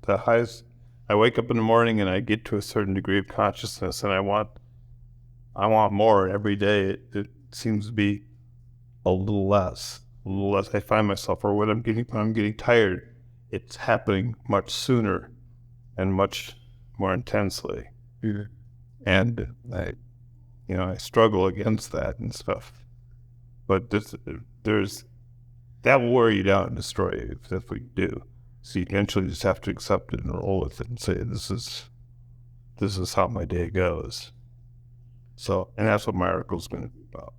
The highest, I wake up in the morning and I get to a certain degree of consciousness, and I want more every day. It seems to be a little less. I find myself, or when I'm getting tired, it's happening much sooner and much more intensely. Yeah. And I struggle against that and stuff. But there's that will wear you down and destroy you if that's what you do. So you eventually just have to accept it and roll with it and say, this is how my day goes. So, and that's what my article's going to be about.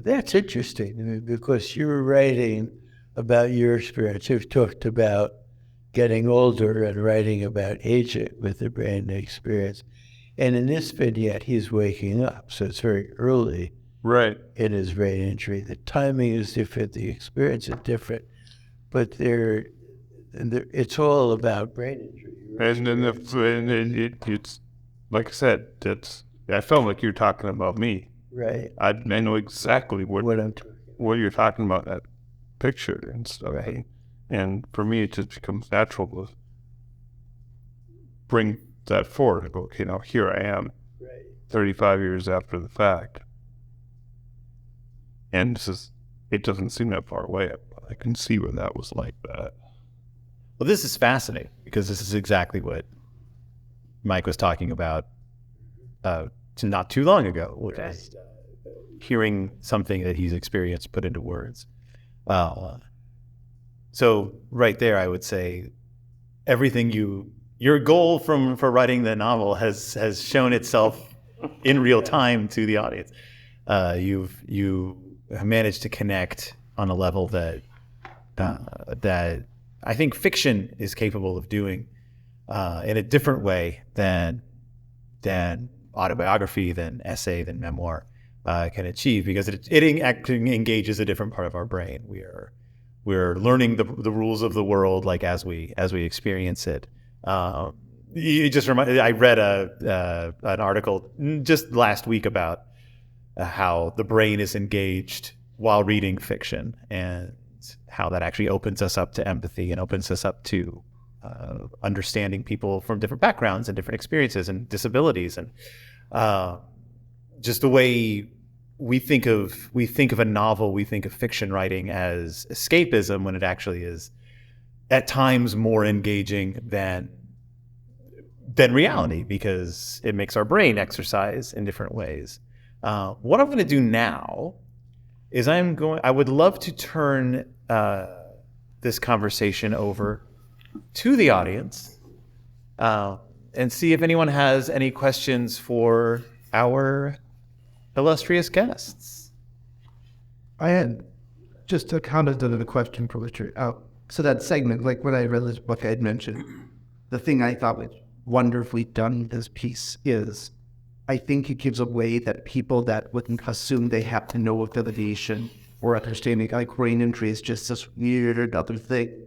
That's interesting, because you're writing about your experience. You've talked about getting older and writing about aging with the brain experience. And in this vignette, he's waking up, so it's very early right in his brain injury. The timing is different, the experience is different, but it's all about brain injury. Right? And it's like I said, I felt like you're talking about me. Right. I know exactly what you're talking about, that picture and stuff. Right. And for me, it just becomes natural to bring that forward. I go, okay, now here I am, Right. 35 years after the fact. And it doesn't seem that far away. I can see where that was like that. Well, this is fascinating because this is exactly what Mike was talking about not too long ago, which is hearing something that he's experienced put into words. So right there, I would say everything your goal for writing the novel has shown itself in real time to the audience. You have managed to connect on a level that I think fiction is capable of doing in a different way than autobiography, than essay, than memoir can achieve, because it engages a different part of our brain. We're learning the rules of the world, like as we experience it. You just I read an article just last week about how the brain is engaged while reading fiction, and how that actually opens us up to empathy and opens us up to understanding people from different backgrounds and different experiences and disabilities, and just the way we think of a novel, we think of fiction writing as escapism, when it actually is at times more engaging than reality, because it makes our brain exercise in different ways. What I'm going to do now is I would love to turn this conversation over to the audience and see if anyone has any questions for our illustrious guests. I had just a comment on the question for Richard. So that segment, like when I read this book, I had mentioned the thing I thought was wonderfully done in this piece is I think it gives a way that people that wouldn't assume they have to know affiliation or understanding, like brain injury is just this weird other thing.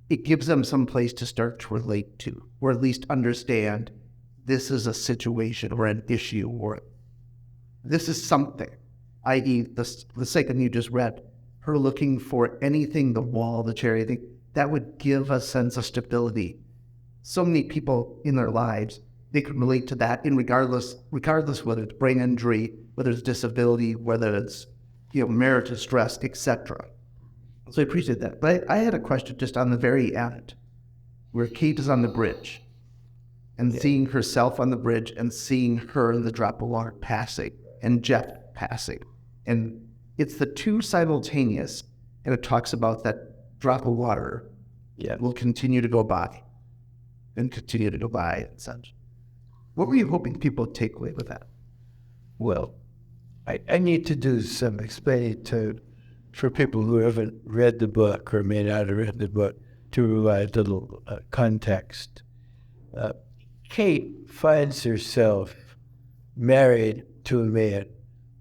It gives them some place to start to relate to, or at least understand this is a situation or an issue, or this is something, i.e. the second you just read, her looking for anything, the wall, the chair, anything, that would give a sense of stability. So many people in their lives, they can relate to that in regardless whether it's brain injury, whether it's disability, whether it's marital stress, etc. So I appreciate that. But I had a question just on the very end, where Kate is on the bridge and seeing herself on the bridge and seeing her in the drop of water passing and Jeff passing. And it's the two simultaneous, and it talks about that drop of water will continue to go by and continue to go by and such. What were you hoping people would take away with that? Well, I need to do some explaining to for people who haven't read the book or may not have read the book, to provide a little context. Kate finds herself married to a man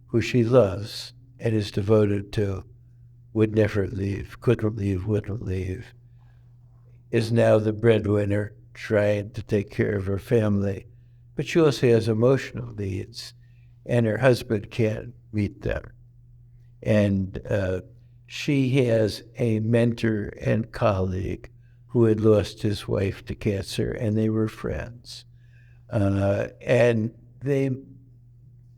who she loves and is devoted to, would never leave, couldn't leave, wouldn't leave, is now the breadwinner, trying to take care of her family. But she also has emotional needs, and her husband can't meet them. And she has a mentor and colleague who had lost his wife to cancer, and they were friends. And they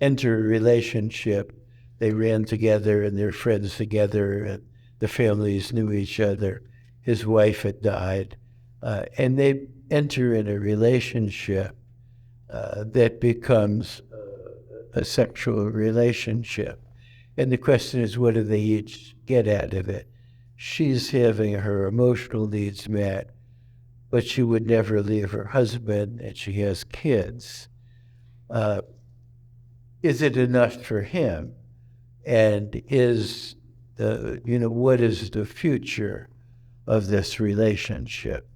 enter a relationship. They ran together, and they're friends together, and the families knew each other. His wife had died, and they enter in a relationship that becomes a sexual relationship. And the question is, what do they each get out of it? She's having her emotional needs met, but she would never leave her husband, and she has kids. Is it enough for him? And is what is the future of this relationship?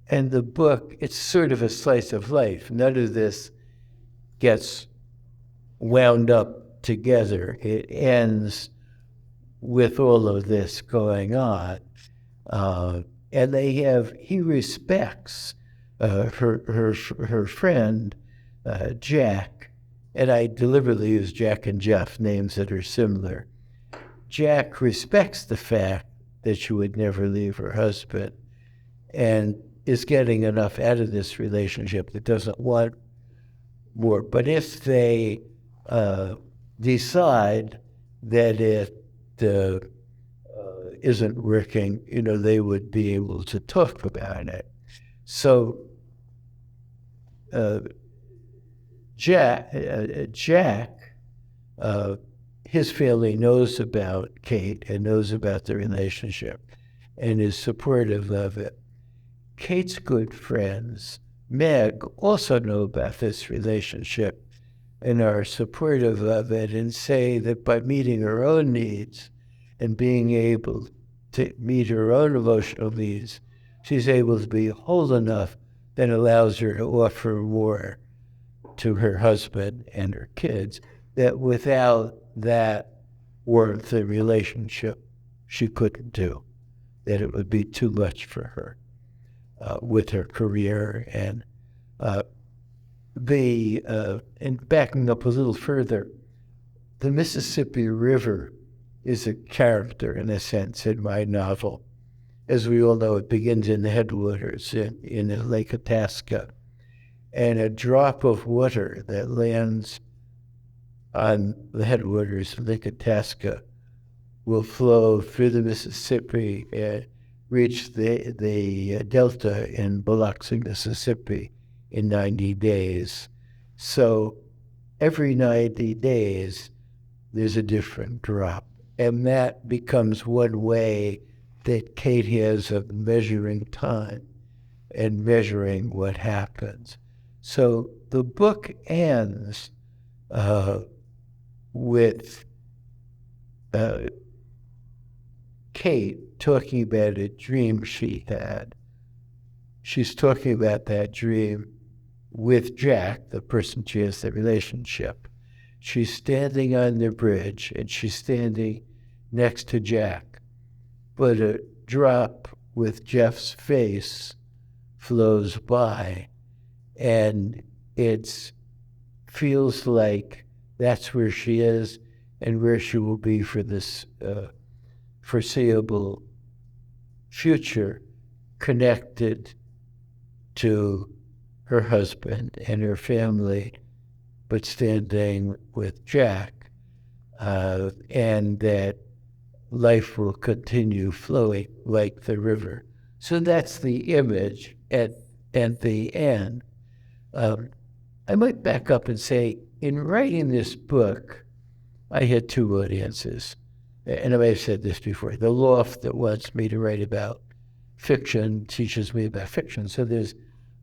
And the book, it's sort of a slice of life. None of this gets wound up together. It ends with all of this going on. And he respects her friend, Jack, and I deliberately use Jack and Jeff, names that are similar. Jack respects the fact that she would never leave her husband and is getting enough out of this relationship that doesn't want more. But if they decide that it isn't working, they would be able to talk about it. So Jack, his family knows about Kate and knows about the relationship and is supportive of it. Kate's good friends, Meg, also know about this relationship and are supportive of it and say that by meeting her own needs and being able to meet her own emotional needs, she's able to be whole enough that allows her to offer more to her husband and her kids, that without that warmth and relationship, she couldn't do, that it would be too much for her with her career. And and backing up a little further, the Mississippi River is a character, in a sense, in my novel. As we all know, it begins in the headwaters in Lake Itasca. And a drop of water that lands on the headwaters of Lake Itasca will flow through the Mississippi and reach the delta in Biloxi, Mississippi in 90 days. So every 90 days, there's a different drop. And that becomes one way that Kate has of measuring time and measuring what happens. So the book ends with Kate talking about a dream she had. She's talking about that dream with Jack, the person she has the relationship. She's standing on the bridge, and she's standing next to Jack. But a drop with Jeff's face flows by, and it feels like that's where she is and where she will be for this foreseeable future, connected to her husband and her family, but standing with Jack, and that life will continue flowing like the river. So that's the image at the end. I might back up and say, in writing this book, I had two audiences. And I may have said this before. The loft that wants me to write about fiction teaches me about fiction. So there's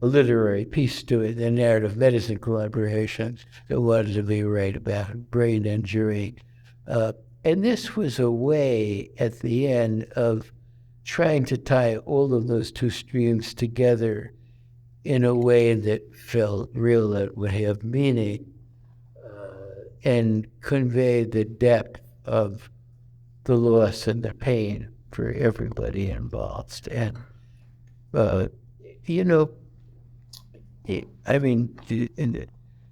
a literary piece to it, a narrative medicine collaboration that wanted me to write about brain injury. And this was a way at the end of trying to tie all of those two streams together in a way that felt real, that would have meaning, and convey the depth of the loss and the pain for everybody involved. And,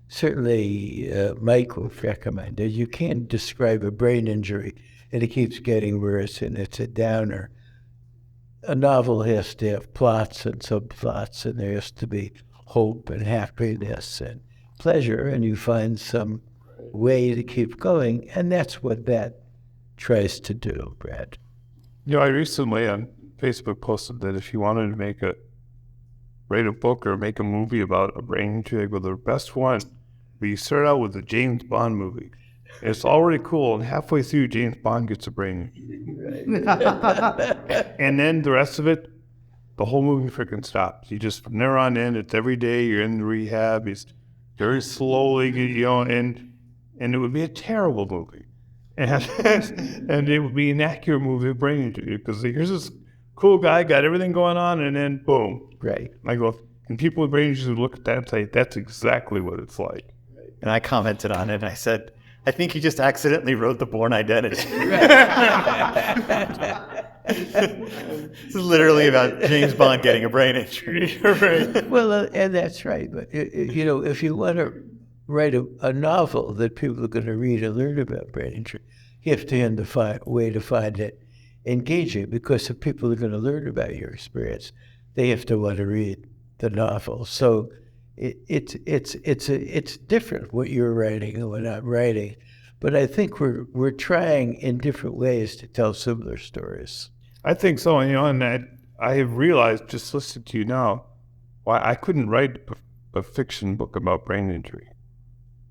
certainly Mike would recommend it. You can't describe a brain injury and it keeps getting worse and it's a downer. A novel has to have plots and subplots, and there has to be hope and happiness and pleasure, and you find some way to keep going, and that's what that tries to do, Brad. I recently on Facebook posted that if you wanted to write a book or make a movie about a brain injury, well, the best one, but you start out with a James Bond movie. It's already cool, and halfway through, James Bond gets a brain injury. And then the rest of it, the whole movie freaking stops. You just, from there on in, it's every day, you're in the rehab, it's very slowly, and it would be a terrible movie. And it would be an accurate movie of brain injury, because here's this cool guy, got everything going on, and then boom. Right. I go, and people with brain injuries would look at that and say, that's exactly what it's like. And I commented on it, and I said, I think he just accidentally wrote The Bourne Identity. This is literally about James Bond getting a brain injury. Right. Well, and that's right. But, if you want to write a novel that people are going to read and learn about brain injury, you have to find a way to find it engaging, because if people are going to learn about your experience, they have to want to read the novel. So it's different what you're writing and what I'm writing, but I think we're trying in different ways to tell similar stories. I think so, and I have realized, just listening to you now, why I couldn't write a fiction book about brain injury,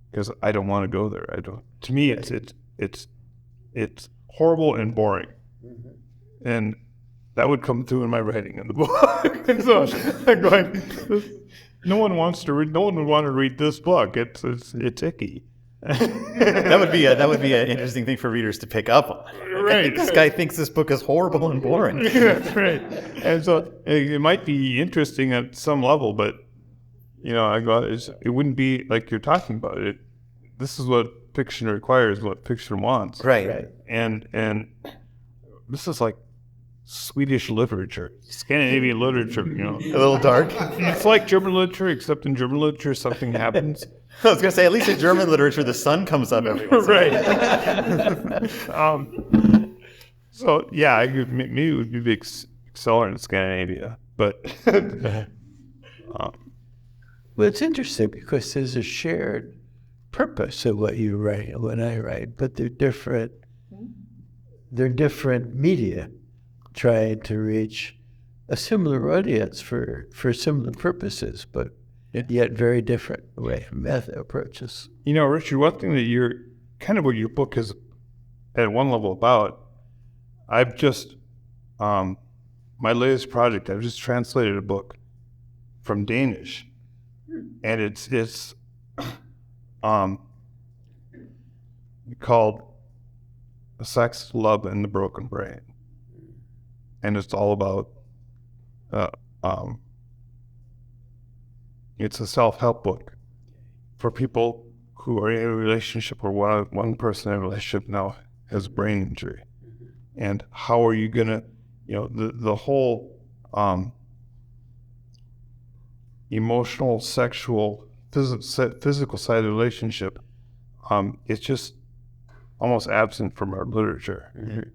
because I don't want to go there. I don't. To me, it's horrible and boring, and that would come through in my writing in the book. And so I'm going, no one would want to read this book. It's icky. That would be an interesting thing for readers to pick up on. Right. This guy thinks this book is horrible and boring. That's right. And so it might be interesting at some level, but it wouldn't be like you're talking about it. This is what fiction requires, what fiction wants. Right. And this is like Swedish literature, Scandinavian literature, A little dark. It's like German literature, except in German literature something happens. I was going to say, at least in German literature, the sun comes up every once in a while. Right. So, yeah, maybe it would be a big seller in Scandinavia, but... Well, it's interesting because there's a shared purpose of what you write and what I write, but they're different media trying to reach a similar audience for similar purposes, but yet very different method approaches. Richard, one thing that what your book is at one level about, I've just, my latest project, I've just translated a book from Danish, and it's called Sex, Love, and the Broken Brain. And it's all about, it's a self-help book for people who are in a relationship, or one person in a relationship now has a brain injury. And how are you going to, the whole emotional, sexual, physical side of the relationship, it's just almost absent from our literature. Mm-hmm.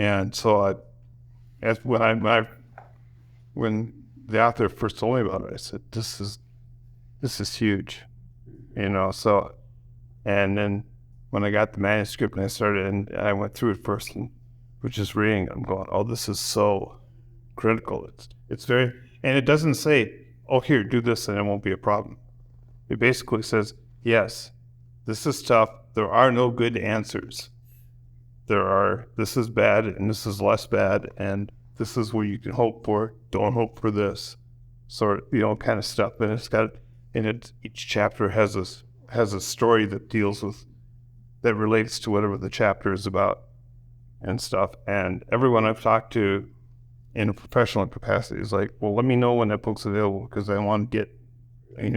And so when the author first told me about it, I said, this is huge, so, and then when I got the manuscript and I started, and I went through it first and was just reading it, I'm going, oh, this is so critical. It's very, and it doesn't say, oh, here, do this and it won't be a problem. It basically says, yes, this is tough. There are no good answers. This is bad and this is less bad, and this is what you can hope for. Don't hope for this, sort of, kind of stuff. And it's got, each chapter has a story that deals with that relates to whatever the chapter is about and stuff. And everyone I've talked to in a professional capacity is like, well, let me know when that book's available because I want to get,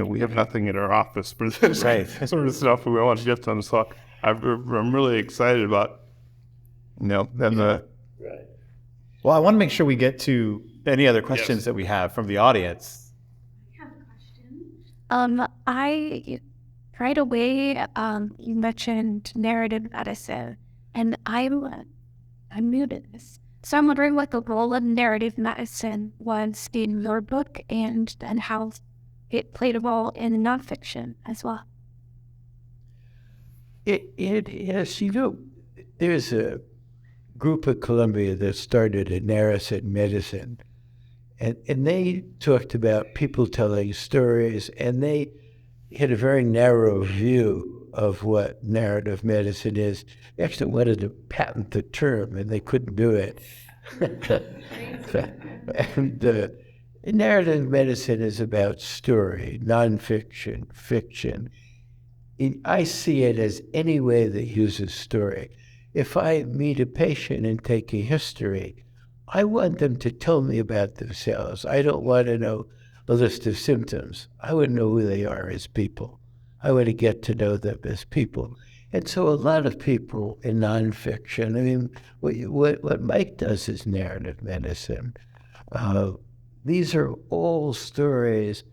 we have nothing in our office for this sort of stuff. We want to get them. So I'm really excited about, then Well, I want to make sure we get to any other questions that we have from the audience. I have a question. Right away, you mentioned narrative medicine, and I'm new to this. So I'm wondering what the role of narrative medicine was in your book and how it played a role in nonfiction as well. Yes, there's a group at Columbia that started a narrative medicine, and they talked about people telling stories, and they had a very narrow view of what narrative medicine is. They actually wanted to patent the term, and they couldn't do it. And narrative medicine is about story, nonfiction, fiction. I see it as any way that uses story. If I meet a patient and take a history, I want them to tell me about themselves. I don't want to know a list of symptoms. I want to know who they are as people. I want to get to know them as people. And so a lot of people in nonfiction, what Mike does is narrative medicine. These are all stories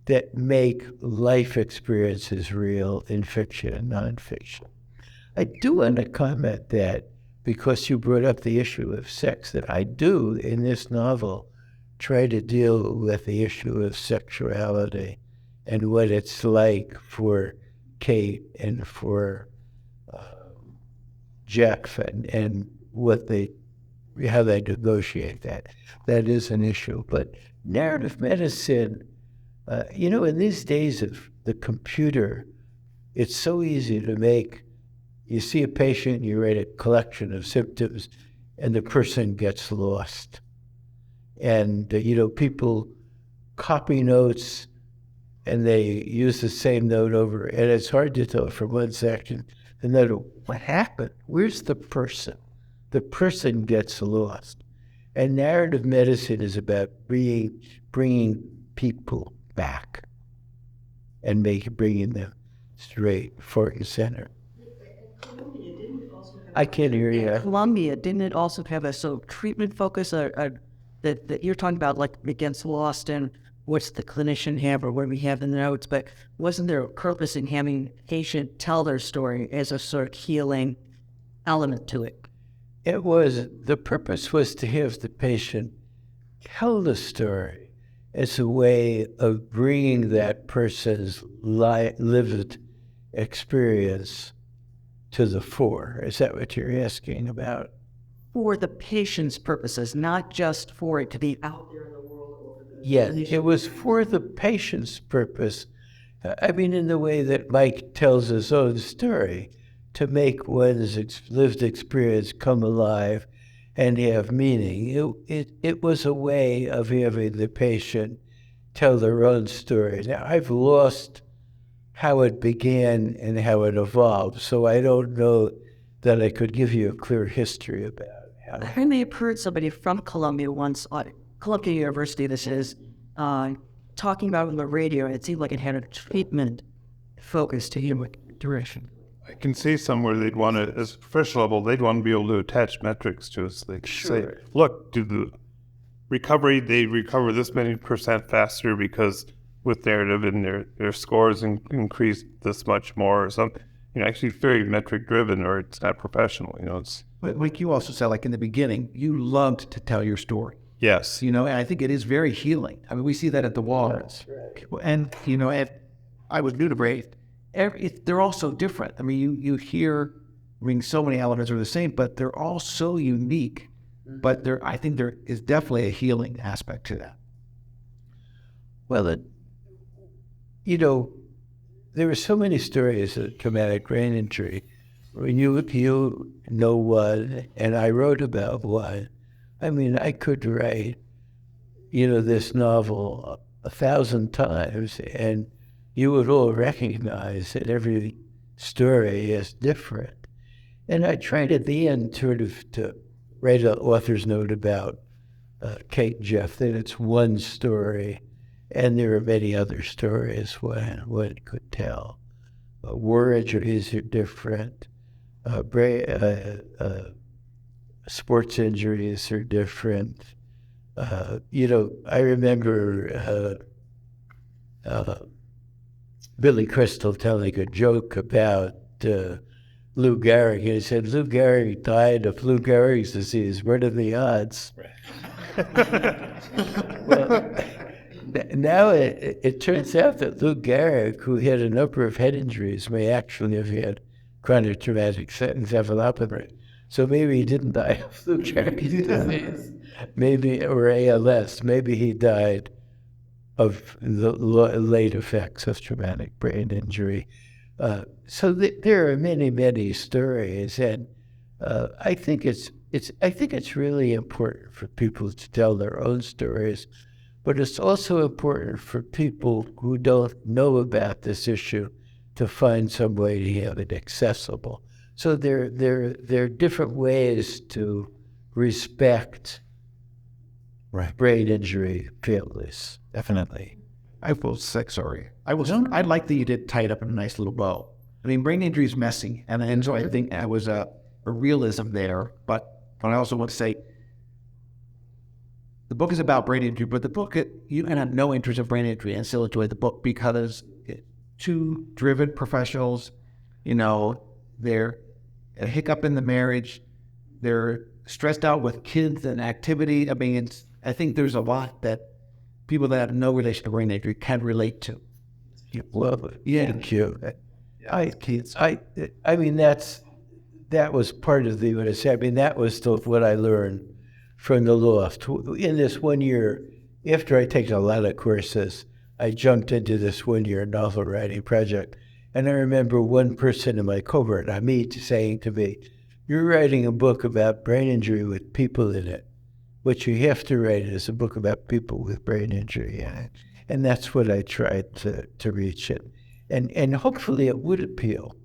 that make life experiences real in fiction and nonfiction. I do want to comment that, because you brought up the issue of sex, that I do, in this novel, try to deal with the issue of sexuality and what it's like for Kate and for Jeff and how they negotiate that. That is an issue. But narrative medicine, in these days of the computer, it's so easy to make. You see a patient, you write a collection of symptoms, and the person gets lost. And, people copy notes, and they use the same note over, and it's hard to tell from one section to another, what happened? Where's the person? The person gets lost. And narrative medicine is about bringing people back and bringing them straight, front and center. I can't hear you. Columbia, didn't it also have a sort of treatment focus that you're talking about, like against lost and what's the clinician have or what we have in the notes, but wasn't there a purpose in having patient tell their story as a sort of healing element to it? The purpose was to have the patient tell the story as a way of bringing that person's lived experience to the fore. Is that what you're asking about? For the patient's purposes, not just for it to be out there in the world. Yeah, it was for the patient's purpose. In the way that Mike tells his own story, to make one's lived experience come alive and have meaning. It was a way of having the patient tell their own story. Now, I've lost how it began and how it evolved, so I don't know that I could give you a clear history about how. I may have heard somebody from Columbia once, Columbia University, this is, talking about it on the radio. It seemed like it had a treatment focus to human direction. I can see somewhere they'd want to, as a professional level, they'd want to be able to attach metrics to us. They say, look, do the recovery, they recover this many % faster because with narrative and their scores increase this much more or something. Actually very metric driven, or it's not professional. It's. But like you also said, like in the beginning, you loved to tell your story. Yes. And I think it is very healing. We see that at the Walls. Right. And, I was new to Brave. They're all so different. You hear, so many elements are the same, but they're all so unique. But I think there is definitely a healing aspect to that. Well, there are so many stories of traumatic brain injury. You know one, and I wrote about one. I could write, this novel 1,000 times, and you would all recognize that every story is different. And I tried at the end sort of to write an author's note about Kate and Jeff, that it's one story, and there are many other stories one could tell. War injuries are different. Sports injuries are different. I remember Billy Crystal telling a joke about Lou Gehrig. He said, Lou Gehrig died of Lou Gehrig's disease. What are the odds? Well, now it turns out that Lou Gehrig, who had a number of head injuries, may actually have had chronic traumatic encephalopathy. So maybe he didn't die of Lou Gehrig's disease, maybe, or ALS. Maybe he died of the late effects of traumatic brain injury. So there are many, many stories, and I think it's really important for people to tell their own stories, but it's also important for people who don't know about this issue to find some way to have it accessible. So there are different ways to respect brain injury families. Definitely. I like that you did tie it up in a nice little bow. I mean, brain injury is messy, and so I think there was a realism there. But I also want to say, the book is about brain injury, but the book, you can have no interest in brain injury and still enjoy the book because two driven professionals, they're a hiccup in the marriage, they're stressed out with kids and activity. I mean, I think there's a lot that people that have no relation to brain injury can relate to. Well, yeah, thank you. I mean, that was part of what I said. I mean, that was what I learned from the loft. In this 1 year, after I take a lot of courses, I jumped into this 1 year novel writing project. And I remember one person in my cohort, Amit, saying to me, "You're writing a book about brain injury with people in it. What you have to write is a book about people with brain injury in it." And that's what I tried to reach it. And hopefully it would appeal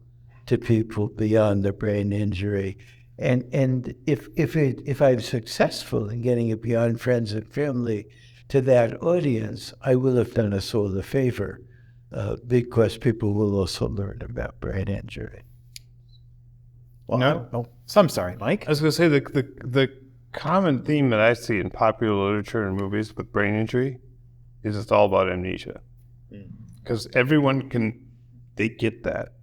to people beyond the brain injury. And if I'm successful in getting it beyond friends and family to that audience, I will have done us all a favor, because people will also learn about brain injury. Well, I'm sorry, Mike. I was going to say the common theme that I see in popular literature and movies with brain injury is it's all about amnesia. Because everyone they get that.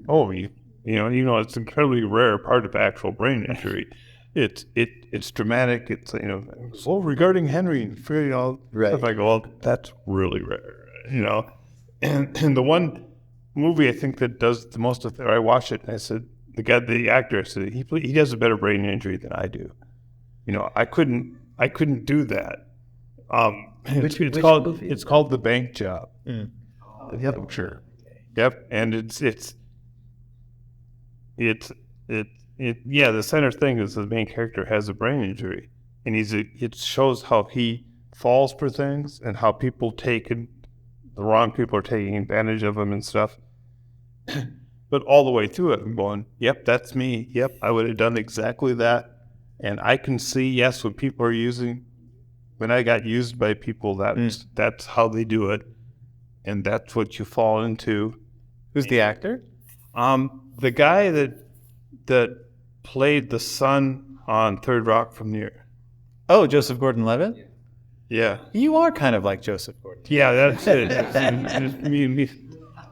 Oh, it's an incredibly rare part of actual brain injury. It's dramatic. It's regarding Henry and all stuff. I go, well, that's really rare, And the one movie I think that does the most of it, I watched it and I said, the actor said he has a better brain injury than I do. I couldn't do that. It's called The Bank Job. Yep, sure. Yep, and the center thing is the main character has a brain injury, and it shows how he falls for things and how the wrong people are taking advantage of him and stuff. But all the way through it, I'm going, yep, that's me. Yep, I would have done exactly that. And I can see, yes, when I got used by people, that's how they do it. And that's what you fall into. Who's the actor? The guy that played the son on Third Rock from the Air. Oh, Joseph Gordon-Levitt? Yeah. You are kind of like Joseph Gordon. Yeah, that's it.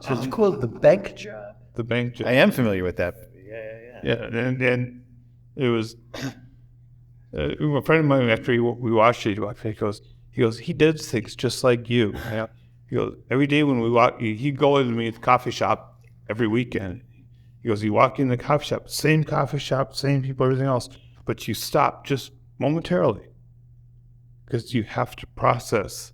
So it's called The Bank Job? The Bank Job. I am familiar with that. Yeah, and it was a friend of mine, after we watched it, he goes, he does things just like you. He goes, every day when we walk, he'd go into me at the coffee shop every weekend. He goes, you walk in the coffee shop, same people, everything else, but you stop just momentarily because you have to process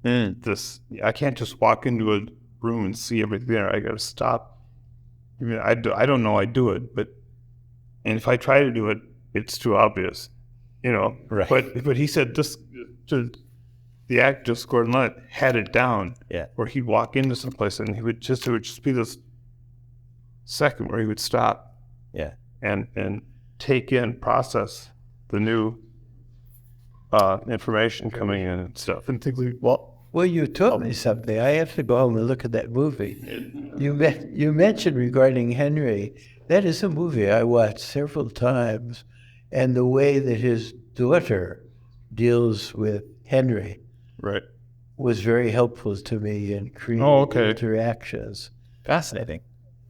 this. I can't just walk into a room and see everything there. I got to stop. I mean, I don't know I do it, and if I try to do it, it's too obvious, Right. But he said the actor Gordon-Levitt had it down. Yeah. Where he'd walk into some place and it would just be this second where he would stop. Yeah. and take in, process the new information coming in and stuff. And think Well, you taught me something. I have to go home and look at that movie. You mentioned regarding Henry. That is a movie I watched several times, and the way that his daughter deals with Henry right. was very helpful to me in creating interactions. Fascinating.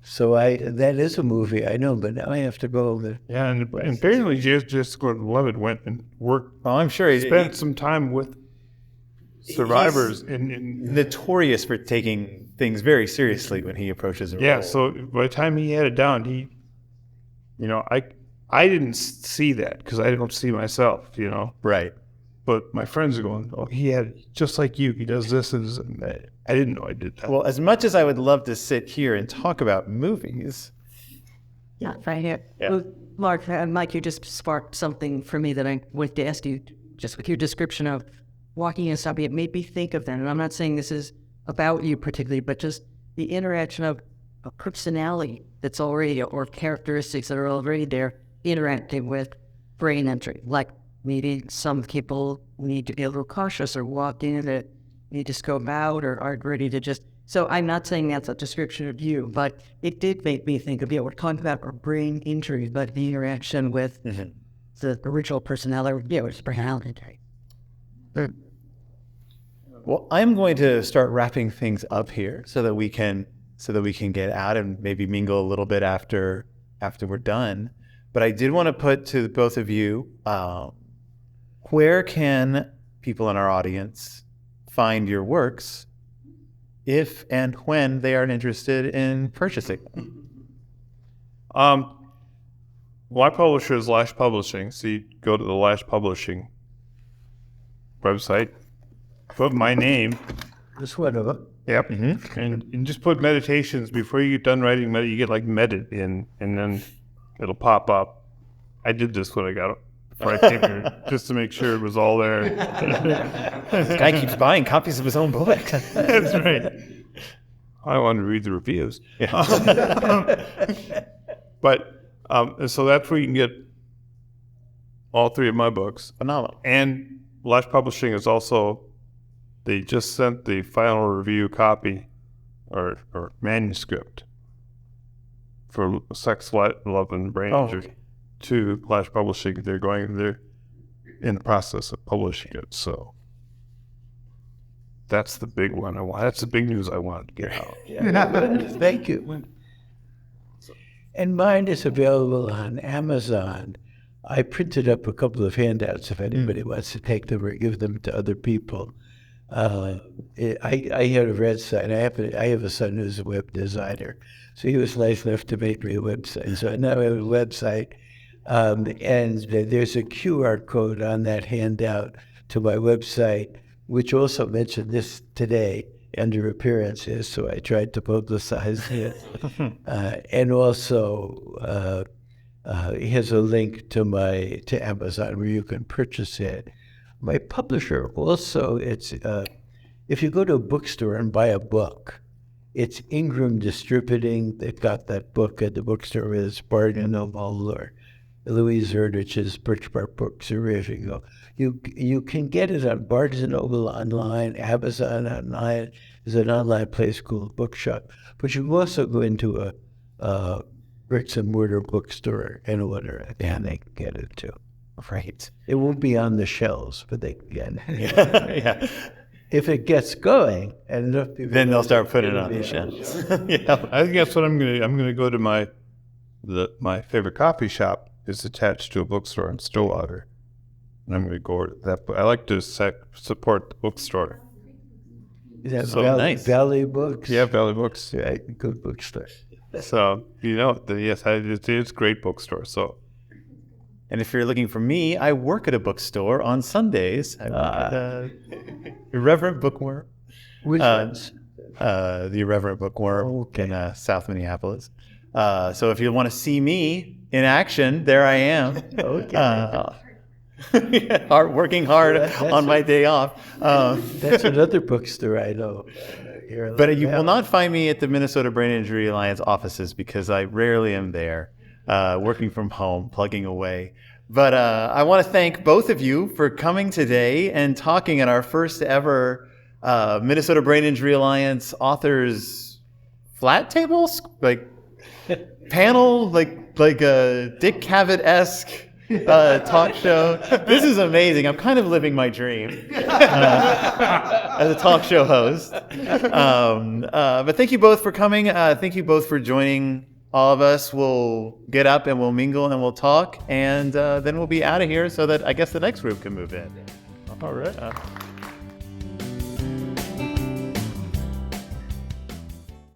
So that is a movie I know, but now I have to go over. Yeah, and apparently Jessica Gordon-Levitt went and worked. Well, I'm sure spent some time with survivors. In notorious for taking things very seriously when he approaches a role. Yeah, so by the time he had it down, I didn't see that because I don't see myself, Right. But my friends are going, oh, he had just like you. He does this and that. I didn't know I did that. Well, as much as I would love to sit here and talk about movies. Yeah, right here. Yeah. Well, Mark and Mike, you just sparked something for me that I wanted to ask you, just with your description of walking and stopping. It made me think of that. And I'm not saying this is about you particularly, but just the interaction of a personality that's already, or characteristics that are already there, interacting with brain entry. Like maybe some people need to be a little cautious or walk in that need to scope out or aren't ready to just. So I'm not saying that's a description of you, but it did make me think of, we're talking about our brain injury, but the interaction with the original personality, it's personality. Well, I'm going to start wrapping things up here so that we can get out and maybe mingle a little bit after we're done. But I did want to put to both of you, where can people in our audience find your works if and when they are interested in purchasing them? My publisher is Lash Publishing, so you go to the Lash Publishing website, put my name. This one of them. Yep. Mm-hmm. And just put meditations before you get done writing. You get like medit in, and then it'll pop up. I did this when I got it. Before I came here, just to make sure it was all there. This guy keeps buying copies of his own book. That's right. I wanted to read the reviews. Yeah. So that's where you can get all three of my books. Phenomenal. And Lash Publishing is also, they just sent the final review copy or manuscript for Sex, Love, and Brain Injury to Lash Publishing. They're in the process of publishing it. So that's the big one I want. That's the big news I wanted to get out. Thank you. And mine is available on Amazon. I printed up a couple of handouts if anybody wants to take them or give them to other people. I had a website. I have a son who's a web designer, so he was nice enough to make me a website. So now I have a website, and there's a QR code on that handout to my website, which also mentioned this today under appearances, so I tried to publicize it. And also, it has a link to Amazon where you can purchase it. My publisher also, it's if you go to a bookstore and buy a book, it's Ingram Distributing. They've got that book at the bookstore. It's Barnes & Noble or Louise Erdrich's Birch Bark Books or wherever you go. You can get it on Barnes & Noble online, Amazon online. There's an online place called Bookshop. But you can also go into a bricks and mortar bookstore and order it, and they can get it too. Right. It won't be on the shelves, but they can get it. Yeah. If it gets going, and enough people Then they'll start putting it on the shelves. Yeah. I think that's what I'm gonna go to my favorite coffee shop is attached to a bookstore in Stillwater, and I'm gonna go to that. I like to support the bookstore. Is that So Valley, nice. Valley Books? Yeah, Valley Books. Yeah, good bookstore. So yes, it's a great bookstore. So. And if you're looking for me, I work at a bookstore on Sundays. I work at Irreverent Bookworm. Which ones? The Irreverent Bookworm in South Minneapolis. So if you want to see me in action, there I am. Working hard on my day off. That's another bookstore I know. But you will not find me at the Minnesota Brain Injury Alliance offices because I rarely am there. working from home, plugging away. But I want to thank both of you for coming today and talking at our first ever Minnesota Brain Injury Alliance Authors Flat Table, like panel, like a Dick Cavett-esque talk show. This is amazing. I'm kind of living my dream as a talk show host. But thank you both for coming. Thank you both for joining all of us. We'll get up and we'll mingle and we'll talk, and then we'll be out of here so that I guess the next group can move in. All right.